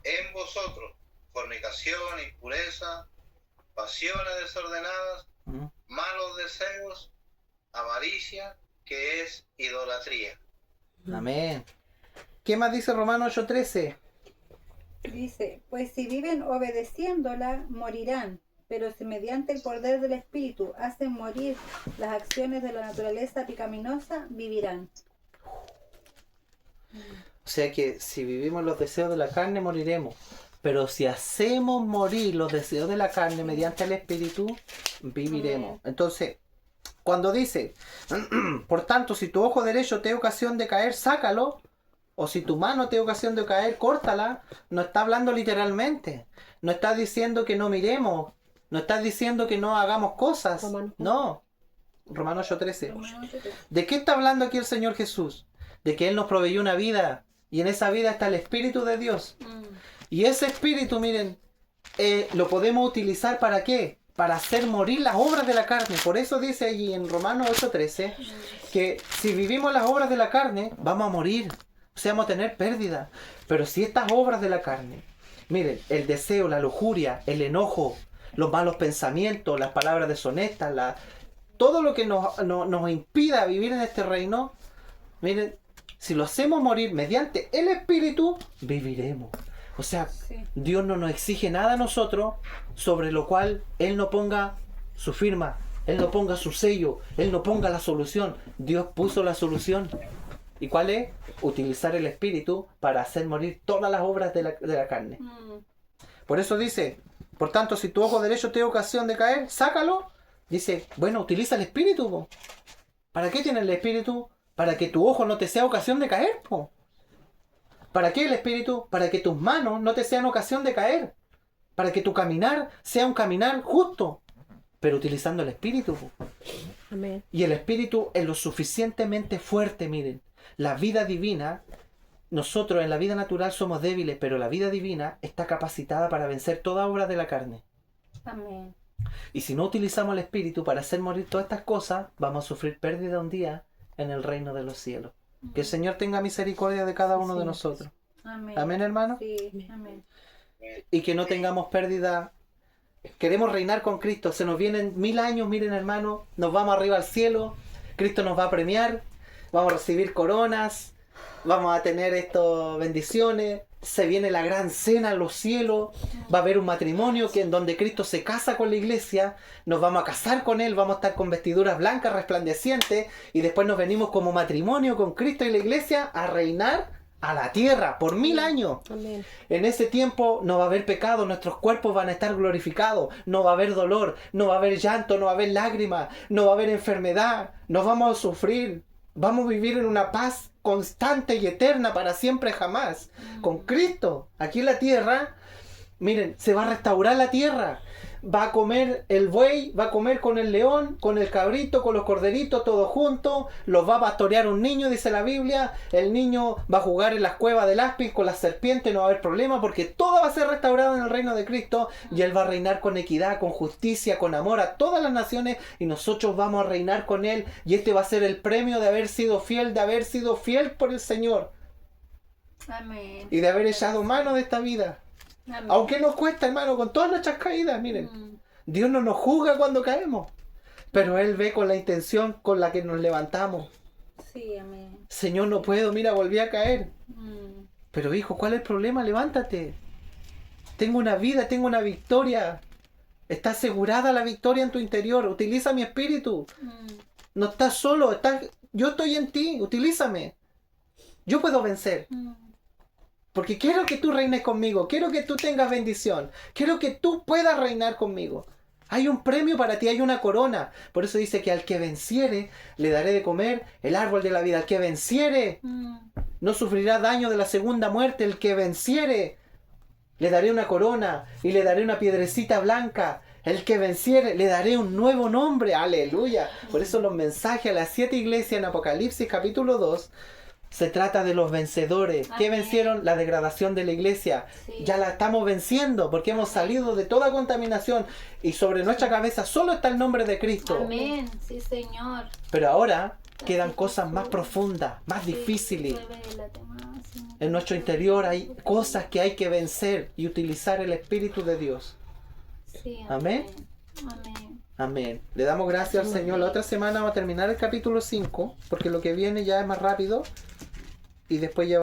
[SPEAKER 4] en vosotros, fornicación, impureza, pasiones desordenadas, malos deseos, avaricia, que es idolatría.
[SPEAKER 1] Amén. ¿Qué más dice Romanos 8.13?
[SPEAKER 3] Dice, pues si viven obedeciéndola, morirán. Pero si mediante el poder del Espíritu hacen morir las acciones de la naturaleza pecaminosa, vivirán.
[SPEAKER 1] O sea que si vivimos los deseos de la carne, moriremos. Pero si hacemos morir los deseos de la carne mediante el Espíritu, viviremos. Entonces, cuando dice, por tanto, si tu ojo derecho te da ocasión de caer, sácalo. O si tu mano te da ocasión de caer, córtala. No está hablando literalmente. No está diciendo que no miremos. No está diciendo que no hagamos cosas. No. Romanos 8.13. ¿De qué está hablando aquí el Señor Jesús? De que Él nos proveyó una vida. Y en esa vida está el Espíritu de Dios. Y ese Espíritu, miren, lo podemos utilizar ¿para qué? Para hacer morir las obras de la carne. Por eso dice allí en Romanos 8.13 que si vivimos las obras de la carne, vamos a morir. O sea, vamos a tener pérdida. Pero si estas obras de la carne, miren, el deseo, la lujuria, el enojo, los malos pensamientos, las palabras deshonestas, todo lo que nos impida vivir en este reino, miren, si lo hacemos morir mediante el Espíritu, viviremos. O sea,
[SPEAKER 3] Sí.
[SPEAKER 1] Dios no nos exige nada a nosotros sobre lo cual Él no ponga su firma, Él no ponga su sello, Él no ponga la solución. Dios puso la solución. ¿Y cuál es? Utilizar el Espíritu para hacer morir todas las obras de la carne. Por eso dice, por tanto, si tu ojo derecho te da ocasión de caer, sácalo. Dice, bueno, utiliza el espíritu, po. ¿Para qué tiene el espíritu? Para que tu ojo no te sea ocasión de caer, po. ¿Para qué el espíritu? Para que tus manos no te sean ocasión de caer. Para que tu caminar sea un caminar justo. Pero utilizando el espíritu, po.
[SPEAKER 2] Amén.
[SPEAKER 1] Y el espíritu es lo suficientemente fuerte, miren. La vida divina, nosotros en la vida natural somos débiles, pero la vida divina está capacitada para vencer toda obra de la carne.
[SPEAKER 3] Amén.
[SPEAKER 1] Y si no utilizamos el espíritu para hacer morir todas estas cosas, vamos a sufrir pérdida un día en el reino de los cielos. Que el Señor tenga misericordia de cada uno de nosotros.
[SPEAKER 3] Amén.
[SPEAKER 1] Amén, hermano.
[SPEAKER 3] Sí, amén.
[SPEAKER 1] Y que no tengamos pérdida. Queremos reinar con Cristo. Se nos vienen 1000 años, miren, hermano. Nos vamos arriba al cielo. Cristo nos va a premiar. Vamos a recibir coronas. Vamos a tener bendiciones. Se viene la gran cena en los cielos. Va a haber un matrimonio en donde Cristo se casa con la iglesia. Nos vamos a casar con Él. Vamos a estar con vestiduras blancas resplandecientes. Y después nos venimos como matrimonio con Cristo y la iglesia a reinar a la tierra por 1000 años.
[SPEAKER 2] Amén.
[SPEAKER 1] En ese tiempo no va a haber pecado, nuestros cuerpos van a estar glorificados, no va a haber dolor, no va a haber llanto, no va a haber lágrimas, no va a haber enfermedad, no vamos a sufrir, vamos a vivir en una paz constante y eterna para siempre jamás. Con Cristo, aquí en la tierra, miren, se va a restaurar la tierra. Va a comer el buey, va a comer con el león, con el cabrito, con los corderitos, todo junto. Los va a pastorear un niño, dice la Biblia. El niño va a jugar en las cuevas del áspid con las serpientes, no va a haber problema porque todo va a ser restaurado en el reino de Cristo. Y Él va a reinar con equidad, con justicia, con amor a todas las naciones. Y nosotros vamos a reinar con Él. Y este va a ser el premio de haber sido fiel por el Señor.
[SPEAKER 3] Amén.
[SPEAKER 1] Y de haber echado mano de esta vida.
[SPEAKER 3] Amén.
[SPEAKER 1] Aunque nos cuesta, hermano, con todas nuestras caídas, miren. Dios no nos juzga cuando caemos. Pero Él ve con la intención con la que nos levantamos.
[SPEAKER 3] Sí, amén.
[SPEAKER 1] Señor, no puedo, mira, volví a caer. Pero hijo, ¿cuál es el problema? Levántate. Tengo una vida, tengo una victoria. Está asegurada la victoria en tu interior. Utiliza mi espíritu. No estás solo, yo estoy en ti, utilízame. Yo puedo vencer. Porque quiero que tú reines conmigo, quiero que tú tengas bendición, quiero que tú puedas reinar conmigo. Hay un premio para ti, hay una corona. Por eso dice que al que venciere, le daré de comer el árbol de la vida. Al que venciere, no sufrirá daño de la segunda muerte. El que venciere, le daré una corona y le daré una piedrecita blanca. El que venciere, le daré un nuevo nombre. Aleluya. Por eso los mensajes a las 7 iglesias en Apocalipsis capítulo 2 se trata de los vencedores. ¿Qué vencieron? La degradación de la iglesia.
[SPEAKER 3] Sí.
[SPEAKER 1] Ya la estamos venciendo porque hemos salido de toda contaminación y sobre nuestra cabeza solo está el nombre de Cristo.
[SPEAKER 3] Amén. Sí, Señor.
[SPEAKER 1] Pero ahora quedan cosas más profundas, más difíciles.
[SPEAKER 3] Revélate más, Señor.
[SPEAKER 1] En nuestro interior hay cosas que hay que vencer y utilizar el Espíritu de Dios.
[SPEAKER 3] Sí,
[SPEAKER 1] Amén.
[SPEAKER 3] Amén.
[SPEAKER 1] Amén. Le damos gracias al Señor. La otra semana vamos a terminar el capítulo 5 porque lo que viene ya es más rápido y después ya